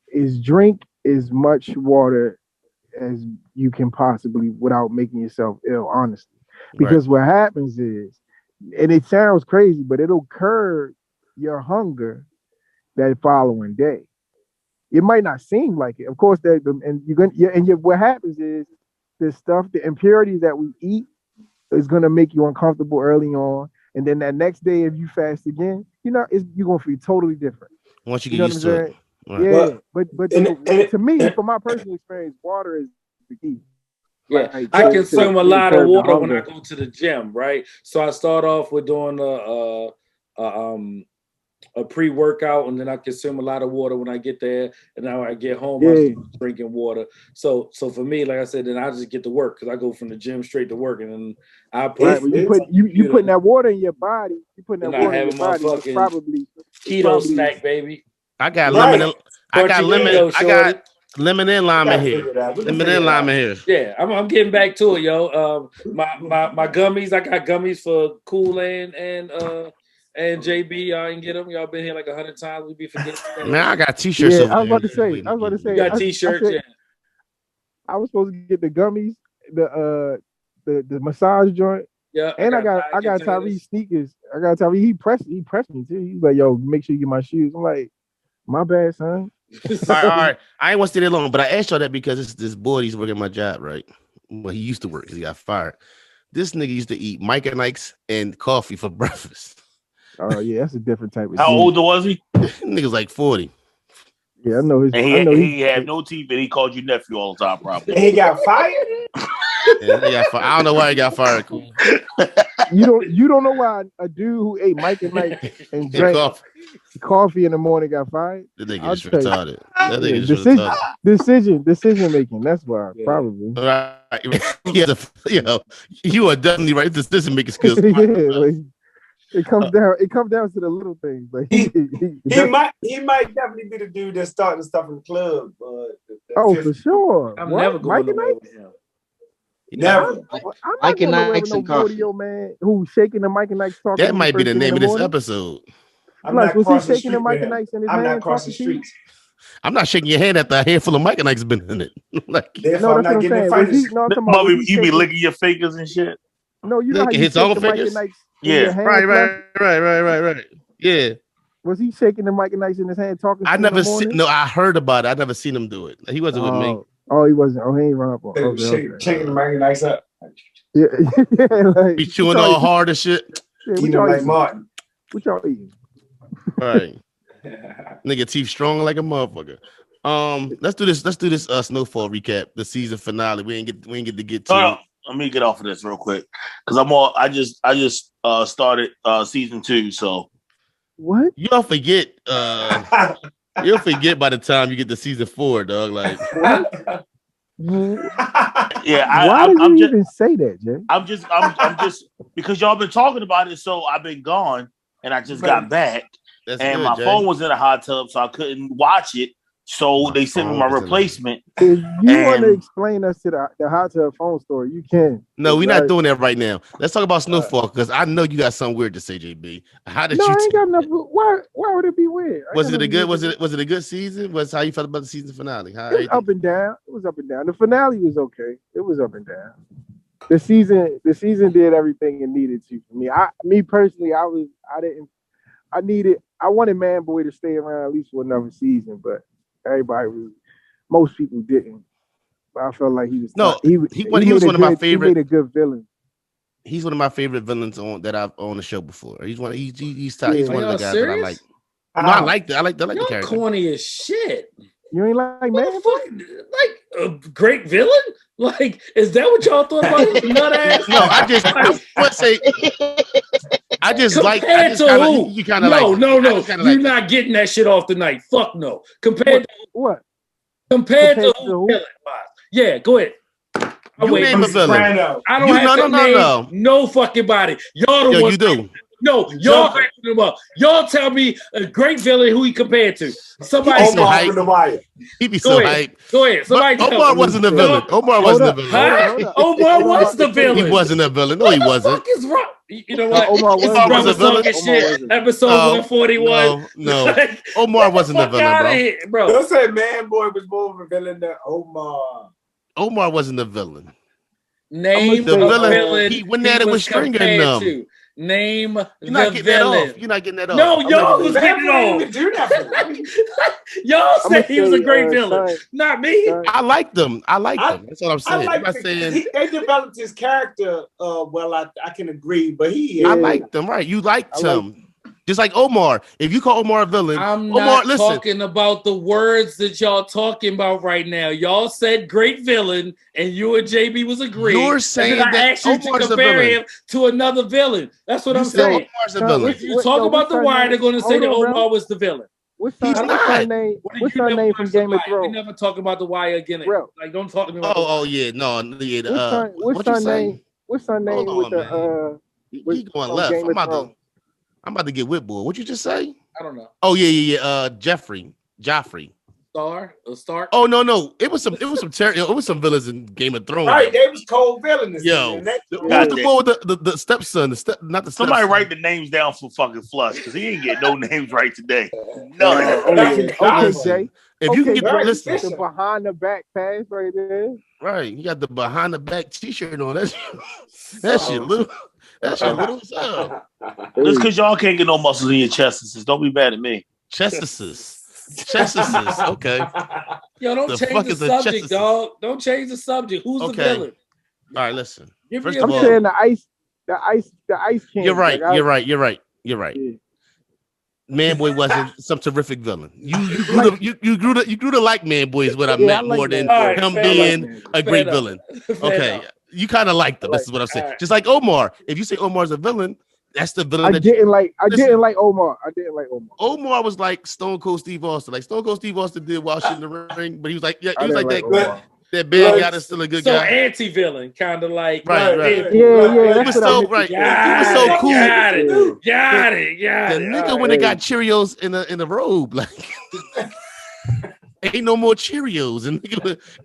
is drink as much water as you can possibly without making yourself ill, honestly. Because what happens is, and it sounds crazy, but it'll curb your hunger that following day. It might not seem like it, of course. What happens is the stuff, the impurities that we eat, is gonna make you uncomfortable early on, and then that next day, if you fast again, you're gonna feel totally different. Once you You get know used what I'm to saying? it. Yeah, but to me, from my personal experience, water is the key. Yeah, Like, I to consume a curb lot of the water when I hunger. go to the gym, right? So I start off with doing a pre-workout, and then I consume a lot of water when I get there. And now I get home, I start drinking water. So for me, like I said, then I just get to work because I go from the gym straight to work, and then I put Right, when you putting that water in your body, you putting that Then I water in have your my body. It's fucking probably keto snack, baby. I got Right. lemon. I got Crunchy lemon. keto, I shorty. got lemon and lime in gotta here. figure it out. We can Lemon figure and it lime out. in here. Yeah, I'm getting back to it, yo. My gummies, I got gummies for Kool and JB. Y'all can get them. Y'all been here like 100 times. We be forgetting. Man, I got t-shirts over I was there. about to say. You got t-shirts, yeah. I was supposed to get the gummies, the massage joint. Yeah, And I got Tyrese sneakers. I got Tyrese. He pressed me too. He's like, yo, make sure you get my shoes. I'm like, my bad, son. All right. I ain't want to stay there long, but I asked y'all that because it's this boy, he's working my job, right? Well, he used to work because he got fired. This nigga used to eat Mike and Ike's and coffee for breakfast. Oh yeah, that's a different type of. How old was he? Nigga's like 40. Yeah, I know his. And he had no teeth, and he called you nephew all the time, probably. And he got fired. Yeah, he got fired. I don't know why he got fired. You don't know why a dude who ate Mike and Ike and drank coffee in the morning got fired? The nigga is retarded. That nigga is decision making. That's why, probably. Right. Yeah, you are definitely right. This decision making skills. It comes down to the little things. Like he might definitely be the dude that's starting stuff in the club. For sure. I'm never going away with him. Never. Mike and Ike and coffee. Man who's shaking the Mike and Ike talking. That might be the name of this episode. Was he shaking the Mike and Ike in his hand? I'm not crossing streets. I'm not shaking your hand after a handful of Mike and Ike's been in it. Like, therefore, I'm not getting fights. Bobby, you be licking your fingers and shit. No, you know how you his own fingers. Yeah, right. Yeah. Was he shaking the Mike and Ike's in his hand talking? I never seen. No, I heard about it. I never seen him do it. He wasn't with me. Oh, he wasn't. Oh, he ain't run up on. Shaking the Mike and Ike's up. Yeah, like be chewing all hard and shit. Yeah, eating like Martin. What y'all eating? Right. Nigga teeth strong like a motherfucker. Let's do this snowfall recap, the season finale. We ain't get to get to it. Let me get off of this real quick because I just started season 2. So what? You'll forget you'll forget by the time you get to season 4, dog. Like yeah, why did you even say that, Jay? I'm just because y'all been talking about it, so I've been gone and I just got back. That's and good, my Jay. phone was in a hot tub, so I couldn't watch it. So they sent me my replacement. If you want to explain us to the hot tub phone story, you can. No, we're not doing that right now. Let's talk about Snowfall because I know you got something weird to say, JB. How did you? I ain't got nothing. Why would it be weird? Was it a good season? Was how you felt about the season finale? It was up and down. It was up and down. The finale was okay. It was up and down. The season did everything it needed to for me. Me personally, I wanted Man Boy to stay around at least for another season, but most people didn't. But I felt like he was No, he he made was a one of my good- favorite. He made a good villain. He's one of my favorite villains that I've on the show before. He's one. He's Yeah. one of Y'all the guys that I like. serious? No, I like the Y'all character. corny as shit. You ain't like man? Motherfucker, like a great villain? Like, is that what y'all thought about this nut ass? No, I would say I just like. I Compared just to kinda, who? you kind of No, like. no, I no. just kinda You're like not getting that shit off tonight. Fuck no. Compared What? to to who? who? Villain wise. Yeah, go ahead. You Wait. name a villain. Soprano. I don't You- have no, to no, name no. no fucking body. Y'all the Yo, ones. you do. No, y'all hyping him up. Y'all tell me a great villain who he compared to. Somebody so Omar hype. from the Wire. He be Go so ahead. hype. Go ahead. Somebody But tell Omar me. wasn't the villain. Omar wasn't the villain. Huh? Hold up. Omar Hold was up. the villain. He wasn't a villain. No, What he the wasn't. fuck is wrong? You know what? Omar was Omar was Brother a villain? talking Omar shit. wasn't. Episode No, 141. no. Like, Omar get wasn't the fuck villain, outta bro. here, bro. Don't say Man Boy was more of a villain than Omar. Omar wasn't the villain. Name The a villain, villain he went at it was with Stringer and compared them. to. Name You're not the getting that villain. off. You're not getting that off. No, I'm y'all making was that- getting it Man off. didn't even do that for me. Y'all I'ma said he was a say, great villain, Son, not me. Son, I like them. I like I- them. That's what I'm I saying. I'm like not saying they developed his character. Well, I can agree, but he. I Yeah. like them. Right? You liked I like him. Just like Omar. If you call Omar a villain, I'm Omar, not listen. talking about the words that y'all talking about right now. Y'all said great villain, and you and JB was agreeing. You're saying and then I that asked you to Omar's a compare villain. him to another villain. That's what You I'm said saying. Omar's a Son, villain. If you talk about the wire, they're going to say that Omar was the villain. What's He's son not. name? What What's you her never name from watched The Game of Wire? We Thrones? never talk about the wire again. Bro. Like, don't talk to me about the Oh, wire. yeah, no, yeah. What's What you her say? name? What's her name Hold with on, the man. He going from left. Game of Thrones? I'm about to get Whitbull. What you just say? I don't know. Oh yeah. Joffrey. Stark. Oh no. It was some villains in Game of Thrones. Right, they was cold villains. Yo, and that- who was the boy with the stepson? Not the Somebody stepson. write the names down for fucking Flush because he ain't get no names right today. None. Oh yeah. Okay, Listen, Jay. if you can Okay, get Right. listen, the behind the back pass right there. right, you got the behind the back T-shirt on. That shit little. That shit little as hell. Just because y'all can't get no muscles in your chest, don't be mad at me. Chesterses. Okay. Yo, don't The change fuck the is a subject, Chesterton? Don't change the subject. Who's the Okay. villain? All right, listen. Give First me a of I'm all, villain. saying the ice king. you're right. Like, You're right. Yeah. Man Boy wasn't some terrific villain. You grew to like Man Boy is what I Yeah, meant I like more than Man Boy. All right, him fair being enough. a Fair great enough. villain. Fair Okay. enough. You kind of liked him. This is what I'm saying. All right. Just like Omar. If you say Omar's a villain, that's the villain I that didn't like Listen. Omar. I didn't like Omar. Omar was like Stone Cold Steve Austin. Like Stone Cold Steve Austin did wild shit in the ring, but he was like, yeah, I he was didn't like like that. Omar. That bad Right. guy that's still a good So guy. anti-villain, kind of like Right. Yeah, He that's was what I so meant to right. say. He was so cool. Got it. Yeah. Got it. The nigga All when right. they got Cheerios in the robe, like ain't no more Cheerios,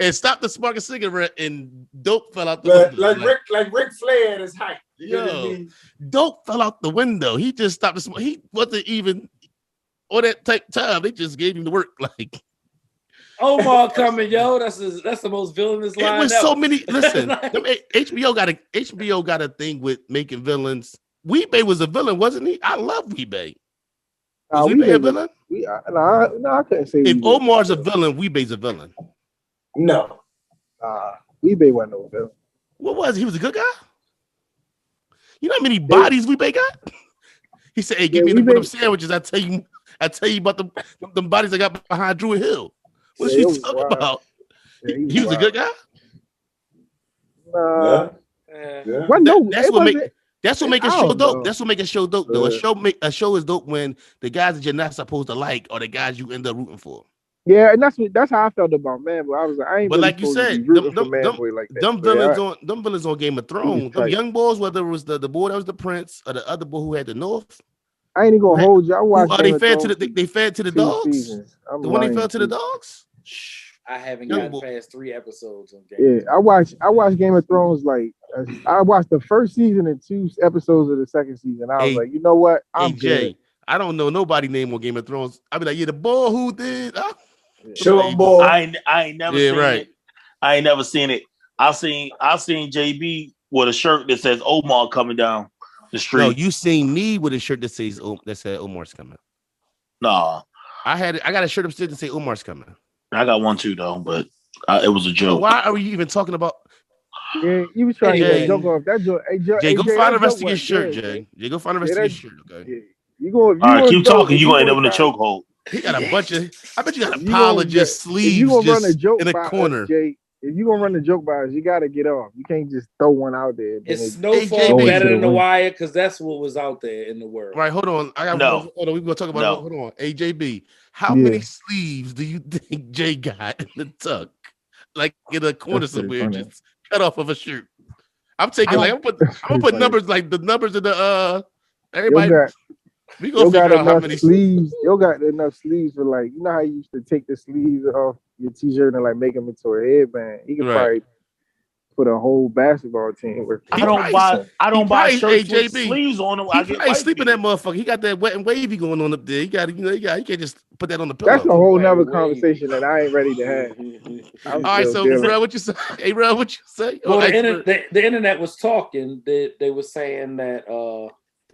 and stopped to spark a cigarette, and dope fell out the window. like Ric Flair at his height. You know what I Yo. mean? Dope fell out the window. He just stopped to smoke. He wasn't even on that type time. They just gave him the work. Like Omar coming, yo. That's the most villainous line it was ever. so many. Listen, Like- HBO got a thing with making villains. Weebay was a villain, wasn't he? I love Weebay. Was Weebay a villain? I couldn't say. If Weebay. Omar's a villain, Weebay's a villain. No. Weebay wasn't no villain. What was he? He was a good guy. You know how many bodies Weebay got? He said, "Hey, give me them sandwiches. I tell you about the bodies I got behind Druid Hill." What Yeah, you it was talking wild. about? Yeah, He was a good guy. Nah. Yeah. Well, no, That's it what make wasn't. that's what make a I show don't dope. know. That's what make a show dope. Though Yeah. a show is dope when the guys that you're not supposed to like are the guys you end up rooting for. Yeah, and that's how I felt about Man Boy. I was like, I ain't But really like you supposed to said, be rooting for Man Boy like that. them But villains on Game of Thrones, them tight. young boys, whether it was the boy that was the prince or the other boy who had the North, I ain't even gonna hold you. I watched. they Game of fed to Thrones they fed to the 2 dogs. seasons. I'm The one they lying fed to the you. dogs. I haven't Young gotten boy. past 3 episodes on Game. Yeah, I watched Game of Thrones like I watched the first season and 2 episodes of the second season. I was Hey, like, you know what? Hey I'm Jay, good. I don't know nobody name on Game of Thrones. I be like, yeah, the boy who did. Sure, boy. I ain't never Yeah, seen right. it. I ain't never seen it. I seen JB with a shirt that says Omar coming down the street. No, you seen me with a shirt that says that said Omar's coming. Nah, I got a shirt upstairs that say Omar's coming. I got one too though, but It was a joke. Why are we even talking about? Yeah, you was trying to get a Jay, joke off that joke. Hey, Jay, go Jay, find that the rest joke of your was shirt, good, Jay. Jay, go find the Yeah, rest of that, your shirt, okay? yeah. You going All right, keep throw talking. if You you gonna end gonna up in the try chokehold. He got a bunch of. I bet you got a if you pile gonna of just if you sleeves gonna run a just joke in a by us, corner. Jay, if you gonna run a joke by us, you gotta get off. You can't just throw one out there. Then Is it Snowfall go AJB. better into the than The wind. Wire? Because that's what was out there in the world. Right, hold on. No. Hold on. We're gonna talk about it. No. Hold on. AJB. How Yeah, many sleeves do you think Jay got in the tuck? Like in a corner that's pretty somewhere, funny. just cut off of a shirt. I'm I taking like don't. That's I'm gonna pretty put funny. numbers like the numbers in the Yo everybody. got We gonna yo got figure out how enough many. sleeves. Yo got enough sleeves for like you know how you used to take the sleeves off your t-shirt and like make them into a headband. He could Right. probably put a whole basketball team with He I don't probably buy. I he don't buy probably shirts with AJB. sleeves on them. He I get probably wife sleeping that beaters. motherfucker. He got that wet and wavy going on up there. He got you can't just put that on the That's a pillow. whole Wait, nother wait. conversation that I ain't ready to have. I'm All right, still so dealing. Real, what you say? Hey, Real, what you say? Well, the Expert internet was talking. They were saying that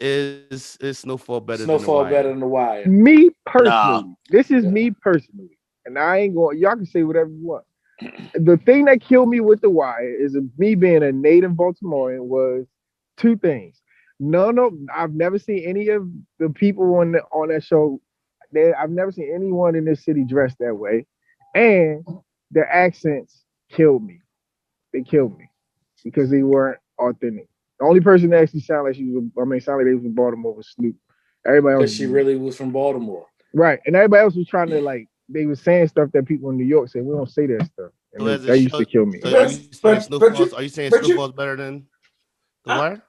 is Snowfall better than the Snowfall better Wire? than The Wire. Me Nah. personally, this is Yeah. me personally, and I ain't going. Y'all can say whatever you want. The thing that killed me with The Wire is me being a native Baltimorean was two things. No, I've never seen any of the people on that show. I've never seen anyone in this city dressed that way, and their accents killed me. They killed me because they weren't authentic. The only person that actually sounded like sounded like they was in Baltimore was Snoop. Everybody else Because she really was from Baltimore. right, and everybody else was trying to like they was saying stuff that people in New York say we don't say that stuff, So and as a that used show, to kill me. so are you saying But Snowfall's? Are you saying but you Snowfall's better than the I, Wire?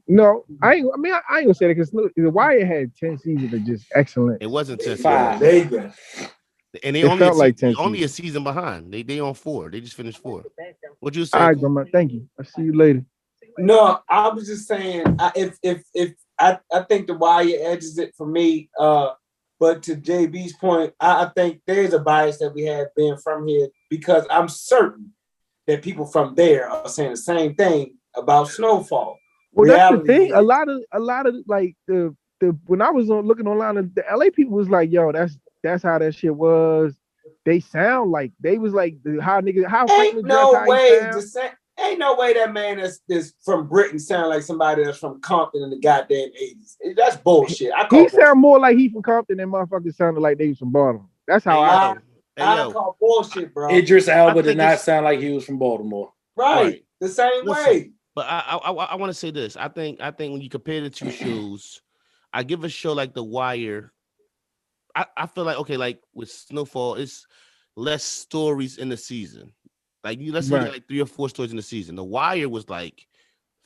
No, I ain't. I mean, I ain't gonna say that because the Wire had 10 seasons of just excellent. It wasn't 10 seasons, Five. there you go. and It felt like 10 only a seasons. season behind. They on 4. They just finished 4. What you All say, right, Cool? Grandma. Thank you. I'll see you later. No, I was just saying if I think the Wire edges it for me. But to JB's point, I think there's a bias that we have being from here because I'm certain that people from there are saying the same thing about Snowfall. Well, that's the Reality thing. is, A lot of like the when I was looking online, the LA people was like, "Yo, that's how that shit was." They sound like they was like how Franklin dress, how he sound. ain't no way that man that's from Britain sound like somebody that's from Compton in the goddamn 80s. That's bullshit. I He call sound more like he from Compton than motherfuckers sounded like they was from Baltimore. That's how Hey I yo, feel. hey I yo, call bullshit, bro. Idris I Elba did think not it's sound like he was from Baltimore. Right. right. The same Listen, way. but I want to say this. I think when you compare the two shows, I give a show like The Wire. I feel like okay, like with Snowfall, it's less stories in the season. Like let's say you got Right. like 3 or 4 stories in the season. The Wire was like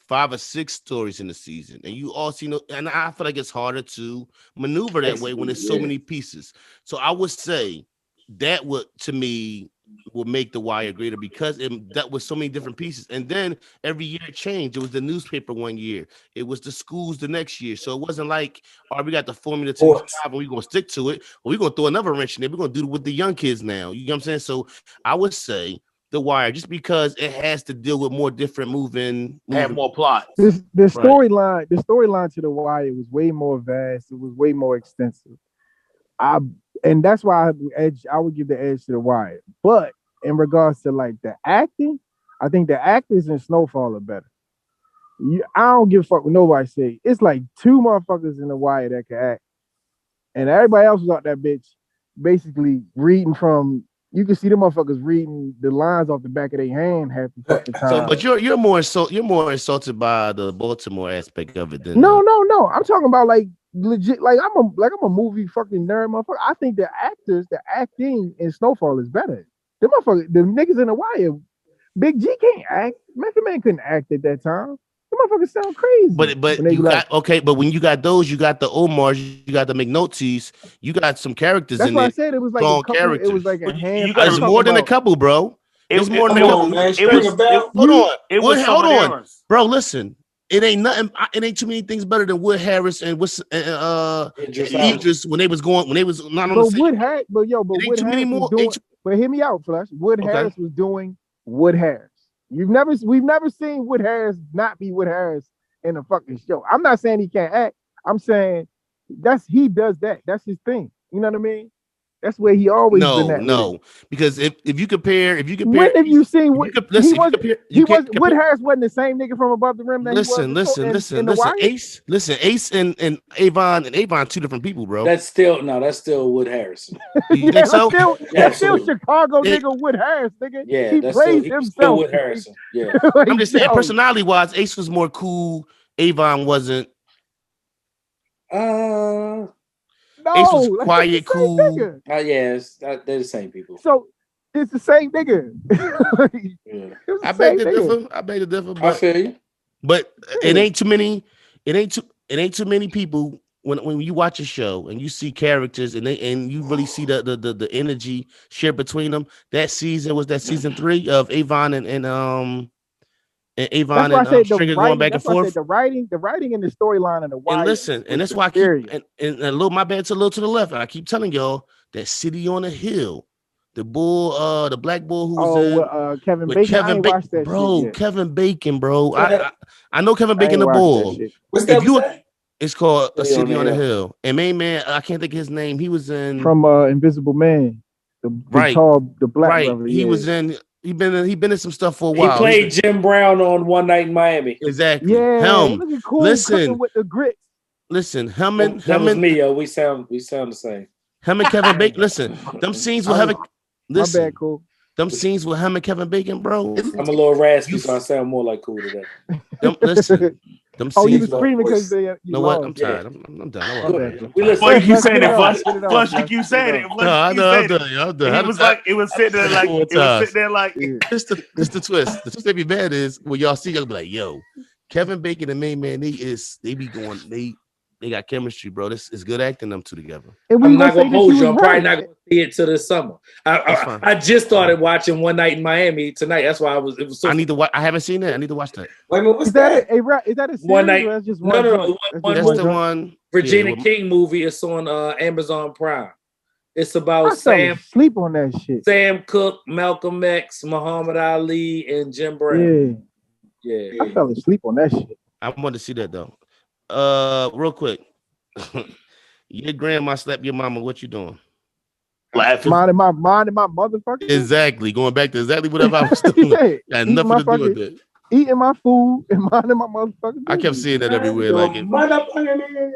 5 or 6 stories in the season, and you all see and I feel like it's harder to maneuver that way when there's so many pieces. So I would say that would to me would make The Wire greater because that was so many different pieces. And then every year it changed. It was the newspaper one year, it was the schools the next year. So it wasn't like, all right, we got the formula to this job and we're gonna stick to it, or we're gonna throw another wrench in there. We're gonna do it with the young kids now. You know what I'm saying? So I would say The Wire, just because it has to deal with more different Have more plot. The right. storyline to The Wire was way more vast. It was way more extensive. I and that's why I would give the edge to The Wire. But in regards to like the acting, I think the actors in Snowfall are better. I don't give a fuck what nobody say. It's like 2 motherfuckers in The Wire that can act, and everybody else was out that bitch basically reading from. You can see the motherfuckers reading the lines off the back of their hand half the fucking So, time. but you're more insulted by the Baltimore aspect of it than No. I'm talking about like legit. Like I'm a movie fucking nerd, motherfucker. I think the acting in Snowfall is better. The niggas in The Wire, Big G can't act. Method Man couldn't act at that time. The motherfuckers sound crazy. But When they you be like, got okay, but when you got those, you got the Omars, you got the McNulty's, you got some characters that's in why I there, said it was like a strong couple. It was characters. like a You handful. got I'm It's to. talking more than a about. couple, bro. It's more than Come a on, couple. man. It String was. about. Hold on. It was some Hold of on, theirs. bro. Listen, it ain't nothing. It ain't too many things better than Wood Harris and Idris and Elba. Idris when they was not on the But same. It ain't Wood too many Harris was more. doing. But hear me out, Flush. Wood Okay. Harris was doing Wood Harris. We've never seen Wood Harris not be Wood Harris in a fucking show. I'm not saying he can't act. I'm saying he does that. That's his thing. You know what I mean? That's where he always been No, at. no, because if you compare, When have you seen if what you could, listen, he was? you can't Wood compare. Harris wasn't the same nigga from Above the Rim that Listen, he listen, was listen, in the listen. Wire. Ace and Avon, two different people, bro. That's still Wood Harrison. You think so? That's still Absolutely. Chicago It- nigga Wood Harris, nigga. Yeah, he that's still, praised he's still himself. Wood Harrison. Yeah. Like, I'm just saying, yo, personality wise, Ace was more cool. Avon wasn't. Uh, Ace was no, like, quiet, it's the same cool. nigga. yes, they're the same people. So it's the same nigga. Yeah. It's the I beg same to nigga. differ. I beg to differ. I feel you. But it Yeah. ain't too many. It ain't too many people when you watch a show and you see characters and you really see the energy shared between them. That season was that season 3 of Avon and Avon That's why I and said the Stringer writing. going back That's and why I forth. said the writing and the storyline and the Wire. And listen, and that's why I keep and a little my bad to a little to the left. I keep telling y'all that City on the Hill, the black bull who was Kevin with Bacon. I Kevin ain't Bacon, watched that bro. shit yet. Kevin Bacon, bro. What I know Kevin I Bacon ain't the watched that bull. shit. What's If that? you, What's that? it's called A City City on on the the Hill. And main man, I can't think of his name. He was in From Invisible Man, the black right. brother. He Yeah. was in. He been in some stuff for a He while. played Jim Brown on One Night in Miami. Exactly. Yeah, Helm. looking cool. Listen. Cooking with the grits. Listen. Helm That was me, yo. We sound the same. and Kevin Bacon. Listen. Them scenes with Kevin. My Listen. bad, cool. Them scenes with him and Kevin Bacon, bro. I'm a little raspy, so I sound more like Cool today. Listen. Them Oh, you scenes. was screaming because you know what? I'm lost. tired. I'm done. My bad. We listen. Well, you keep Flush, saying get it, it Flush. off, get it off, Flush, you Flush, keep get saying it it. off. Flush, No, I you know. keep I'm saying done. I'm it. done. It was like it was sitting there like it was sitting there like This the twist. The twist that be bad is when y'all see y'all be like, yo, Kevin Bacon and main man, they got chemistry, bro. This is good acting them two together. And we I'm not say gonna that hold you you. was I'm probably right. not gonna see it till this summer. That's fine. I just started watching One Night in Miami tonight. That's why it was so. I need to watch. I haven't seen that. I need to watch that. Wait a minute, what's Is that that? is that a series One night- or that's just No, one? no, joint? one- That's one just That's movie. the one. Virginia yeah, King movie. It's on Amazon Prime. It's I about fell Sam asleep on that shit. Cooke, Malcolm X, Muhammad Ali, and Jim Brown. Yeah, Yeah. I fell asleep on that shit. I want to see that though. Real quick. Your grandma slapped your mama. What you doing? laughing. Minding my motherfucker. Exactly. Going back to exactly whatever I was doing. Yeah, Got eating nothing my to do with fucking- it. eating my food and minding my motherfucking I kept business. seeing that everywhere. Your Like motherfucking-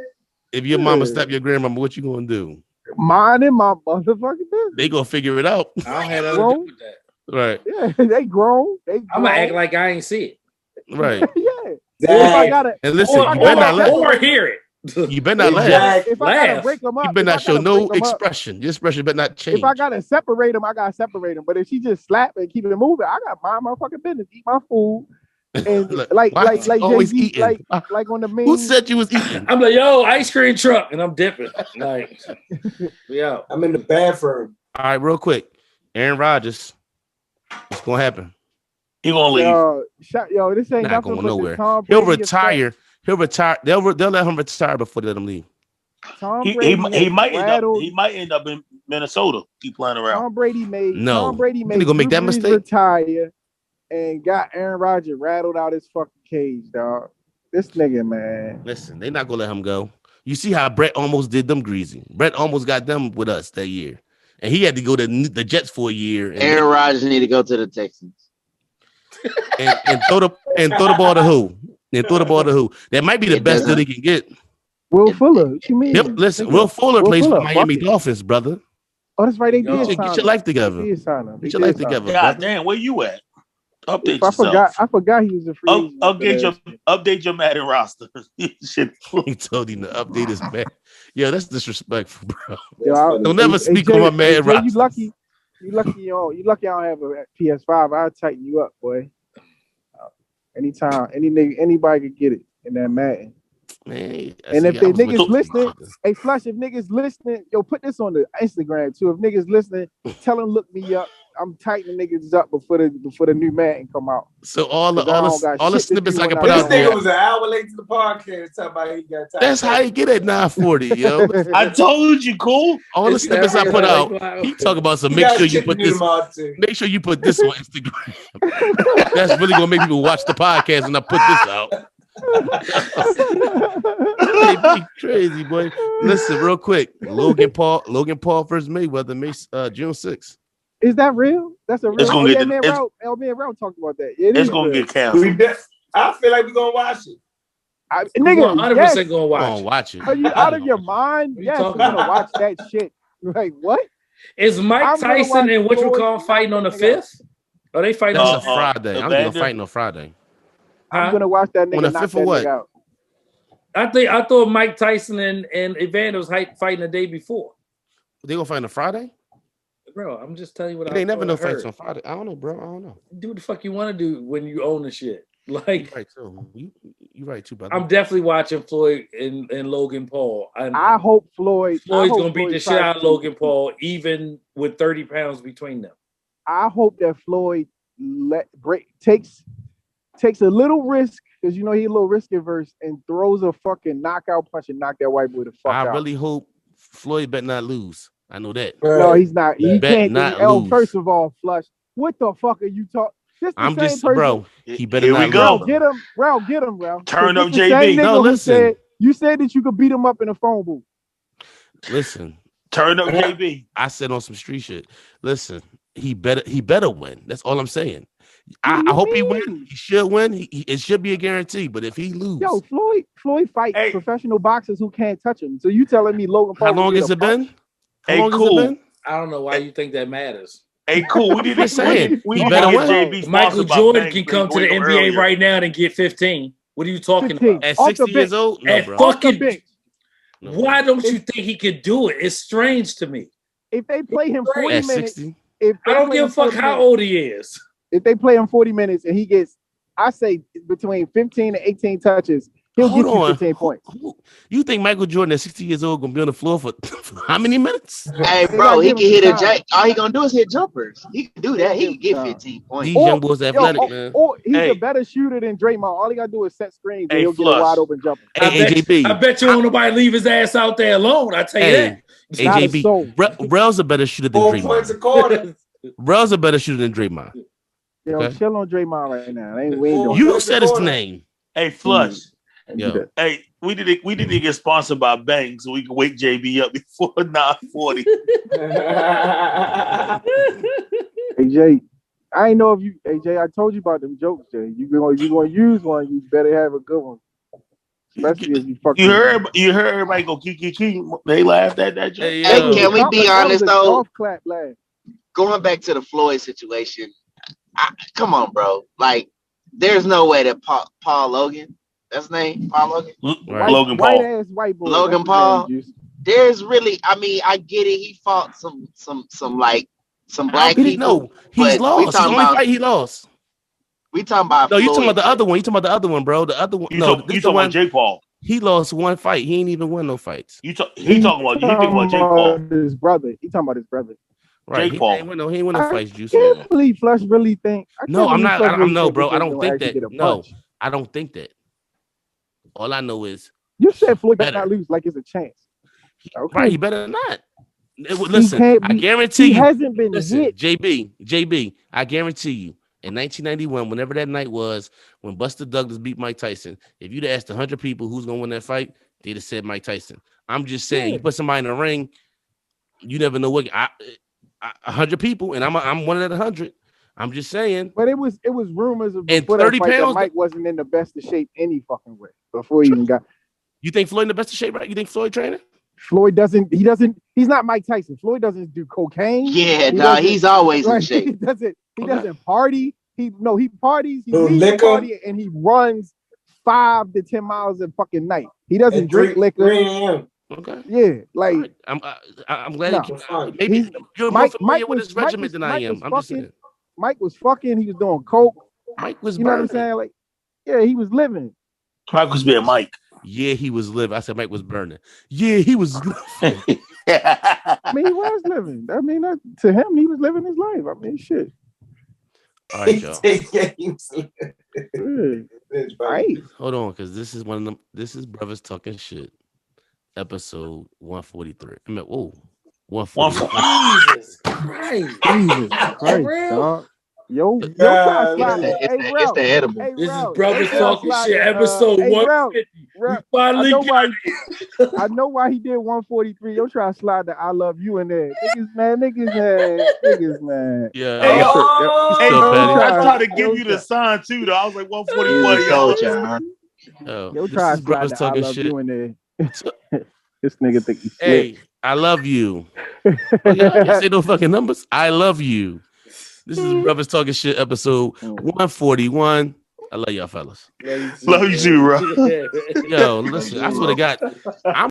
if your mama Yeah. slapped your grandmama, what you gonna do? Minding my motherfucking business. They gonna figure it out. I don't have nothing to do with that. Right. Yeah, they grown. I'm gonna act like I ain't see it. Right. Yeah. Zach, If I gotta, And listen, Or, you better not laugh. or hear it. You better not laugh. Zach, if I gotta Laugh. break them up, You better if I not show gotta no break 'em up, expression. Your expression better not change. if I gotta separate them, I gotta separate them. But if she just slap and keep it moving, I gotta mind my fucking business, eat my food, and Look, like why is he always Jay-Z, eating? like on the main. Who said you was eating? I'm like, yo, ice cream truck, and I'm dipping. Like, we out. I'm in the bathroom. All right, real quick. Aaron Rodgers. What's gonna happen? He gonna leave. Yo, this ain't Not nothing going but the nowhere. Tom He'll Brady retire. He'll retire. They'll let him retire before they let him leave. effect. Tom He Brady might end up. rattled- He might end up in Minnesota. Keep playing around. Tom Brady made No. Tom Brady You made think he gonna make Drew that Brees mistake? retire and got Aaron Rodgers rattled out his fucking cage, dog. This nigga, man. Listen, they're not gonna let him go. You see how Brett almost did them greasy. Brett almost got them with us that year, and he had to go to the Jets for a year Aaron Rodgers need to go to the Texans. and throw the ball to who? And throw the ball to who? That might be the It best deal doesn't- they can get. Will Fuller, what you mean? Listen, Nigga, Will Fuller plays for Fuller, Miami fuck it. Dolphins, brother. Oh, that's right. They Get did your- sign Get your him. life together. They did sign him. They Get your did life sign him. together. God brother. damn, where you at? Update I yourself. forgot he was a free agent. Update your Madden roster. Shit. He told him to update his man. Yo, that's disrespectful, bro. Yo, Don't never speak on my man Jay, roster. you lucky you don't have a PS5. I'll tighten you up, boy. Anytime, anybody could get it in that Madden. Man, And if I they was with niggas you. listening, hey Flush, if niggas listening, yo, put this on the Instagram too. If niggas listening, tell them look me up. I'm tightening niggas up before the new Madden come out. So all the 'Cause I don't got all the shit to snippets do I can when put I This out go there. nigga was an hour late to the podcast talking about he got time. That's how you get at 940, yo. I told you, cool. All the It's snippets I put everybody out, like- he talk about some. He Make got sure you shit to put do this. tomorrow, too. Make sure you put this on Instagram. That's really gonna make people watch the podcast when I put this out. Be crazy, boy. Listen, real quick. Logan Paul versus Mayweather, June 6th. Is that real? That's a real. It's gonna get man, Ralph talked about that. It it's is gonna real. get canceled. I feel like we're gonna watch it. Nigga, 100% yes. gonna watch. Watch it. Are you out of your mind? What you Yes, we're talking gonna about? watch that shit. Like what? Is Mike I'm gonna Tyson watch and what you Floyd call fighting on the knock that nigga out. 5th? Are they fighting That's on a the 5th? Friday. I don't think I'm fighting on Friday. I'm gonna watch that nigga the knock 5th that or what? nigga out. I thought Mike Tyson and Evander was fighting the day before. They gonna fight on a Friday? Bro, I'm just telling you what They never I no heard. fights on Friday. I don't know, bro. I don't know. Do what the fuck you want to do when you own the shit. Like, you right too. You right too, brother. I'm definitely watching Floyd and Logan Paul. I hope Floyd's gonna beat the shit out of Logan Paul, even with 30 pounds between them. I hope that Floyd takes a little risk because you know he's a little risk averse and throws a fucking knockout punch and knock that white boy the fuck out. I really hope Floyd better not lose. I know that. No, he's not. He can't lose. First of all, Flush. What the fuck are you talking? I'm just, bro. He better Here not we go. lose. Get him, Ralph. Turn up, This the JB. same nigga No, who listen. you said that you could beat him up in a phone booth. Listen. Turn up, JB. I said on some street shit. Listen, he better win. That's all I'm saying. I hope he wins. He should win. It should be a guarantee. But if he loses, Yo, Floyd fights professional boxers who can't touch him. So you telling me Logan Paul? How long has it been? How long has it been? I don't know why you think that matters. Hey, cool. We didn't say we better win. Michael Jordan can come to the NBA right now and get 15. What are you talking about? At 60 years old? No, At bro. fucking why don't you think he could do it? It's strange to me. If they play him 40 At minutes, 60? I don't give a fuck how old he is. If they play him 40 minutes and he gets, I say between 15 and 18 touches, he'll get you 15 points. You think Michael Jordan at 60 years old gonna be on the floor for how many minutes? Hey, bro, he can hit a jack. All he gonna do is hit jumpers. He can do that. He can get 15 points. These young boys athletic, man. Or he's a better shooter than Draymond. All he gotta do is set screens and he'll get a wide open jumper. I bet you won't nobody leave his ass out there alone. I tell you that. AJB, Rel's a better shooter than 4 points a quarter. Rel's a better shooter than Draymond. Yo, chill on Draymond right now. You said his name. Hey, Flush. Yo. Hey, we didn't get sponsored by Bang, so we can wake JB up before 9:40. Hey Jay, I ain't know if you. Hey Jay, I told you about them jokes, Jay. You gonna use one? You better have a good one. Especially if you fucking. You heard everybody go kiki. They laughed at that joke. Hey, can we be honest though? Clap laugh. Going back to the Floyd situation, come on, bro. Like, there's no way that Paul Logan, that's his name, Paul Logan, Logan Paul, white ass white boy, Logan Paul. There's really, I mean, I get it. He fought some black people. No, he's lost. The only fight he lost. We talking about. No, you talking about the other one. You talking about the other one, bro. The other one. You talking about Jake Paul. He lost one fight. He ain't even won no fights. He talking about Jake Paul. His brother. He talking about his brother. Right. Jake Paul. He ain't win no fights, Juice. I can't believe Flush really think. No, I'm not. I'm no, bro. I don't think that. No, I don't think that. All I know is you said Floyd better not lose like it's a chance. Okay. Right, he better not. Listen, I guarantee you. He hasn't been hit. JB, I guarantee you. In 1991, whenever that night was, when Buster Douglas beat Mike Tyson, if you'd asked 100 people who's gonna win that fight, they'd have said Mike Tyson. I'm just saying, you put somebody in the ring, you never know what. 100 people, and I'm one of that 100. I'm just saying. But it was rumors of before that fight that Mike wasn't in the best of shape any fucking way before he even got. You think Floyd in the best of shape, right? You think Floyd training? Floyd doesn't. He's not Mike Tyson. Floyd doesn't do cocaine. Yeah, no, he's always in shape. He doesn't party. He parties. He leaves party and he runs 5 to 10 miles a fucking night. He doesn't drink liquor. Okay. Yeah, like I'm glad. Maybe you're more familiar with his regiment than I am. I'm just saying. Mike was fucking. He was doing coke. Mike was. You know what I'm saying? Like, yeah, he was living. Mike was being Mike. Yeah, he was living. I said Mike was burning. Yeah, he was living. I mean, he was living. I mean, to him, he was living his life. I mean, shit. All right, y'all. Right. Hold on, because this is one of them. This is Brothers Talking Shit, episode 143. I mean, whoa, 143. Jesus Christ, dog. Yo, try to slide God, that. Hey, It's Ralph. the edible. Hey, This is Ralph. brothers Hey, Ralph, talking slide shit. that, Episode hey, Ralph. 150. We Ralph. I finally know why. got it. I know why he did 143. Yo, try to slide the "I love you" in there. Niggas, man. Yeah, Hey, you yo, still, you hey, still petty. I try- tried to give yo, you the sign too, though. I was like You 141, just y'all. told y'all, huh? Yo, This try is to slide brothers the "I talking love shit. you" in there. This nigga think he slick. Hey, I love you. Oh, y'all say no fucking numbers. I love you. This is brothers talking shit, episode 141. I love y'all fellas. Love you too, Love you too, man. bro. Yo, listen, I swear to God, I'm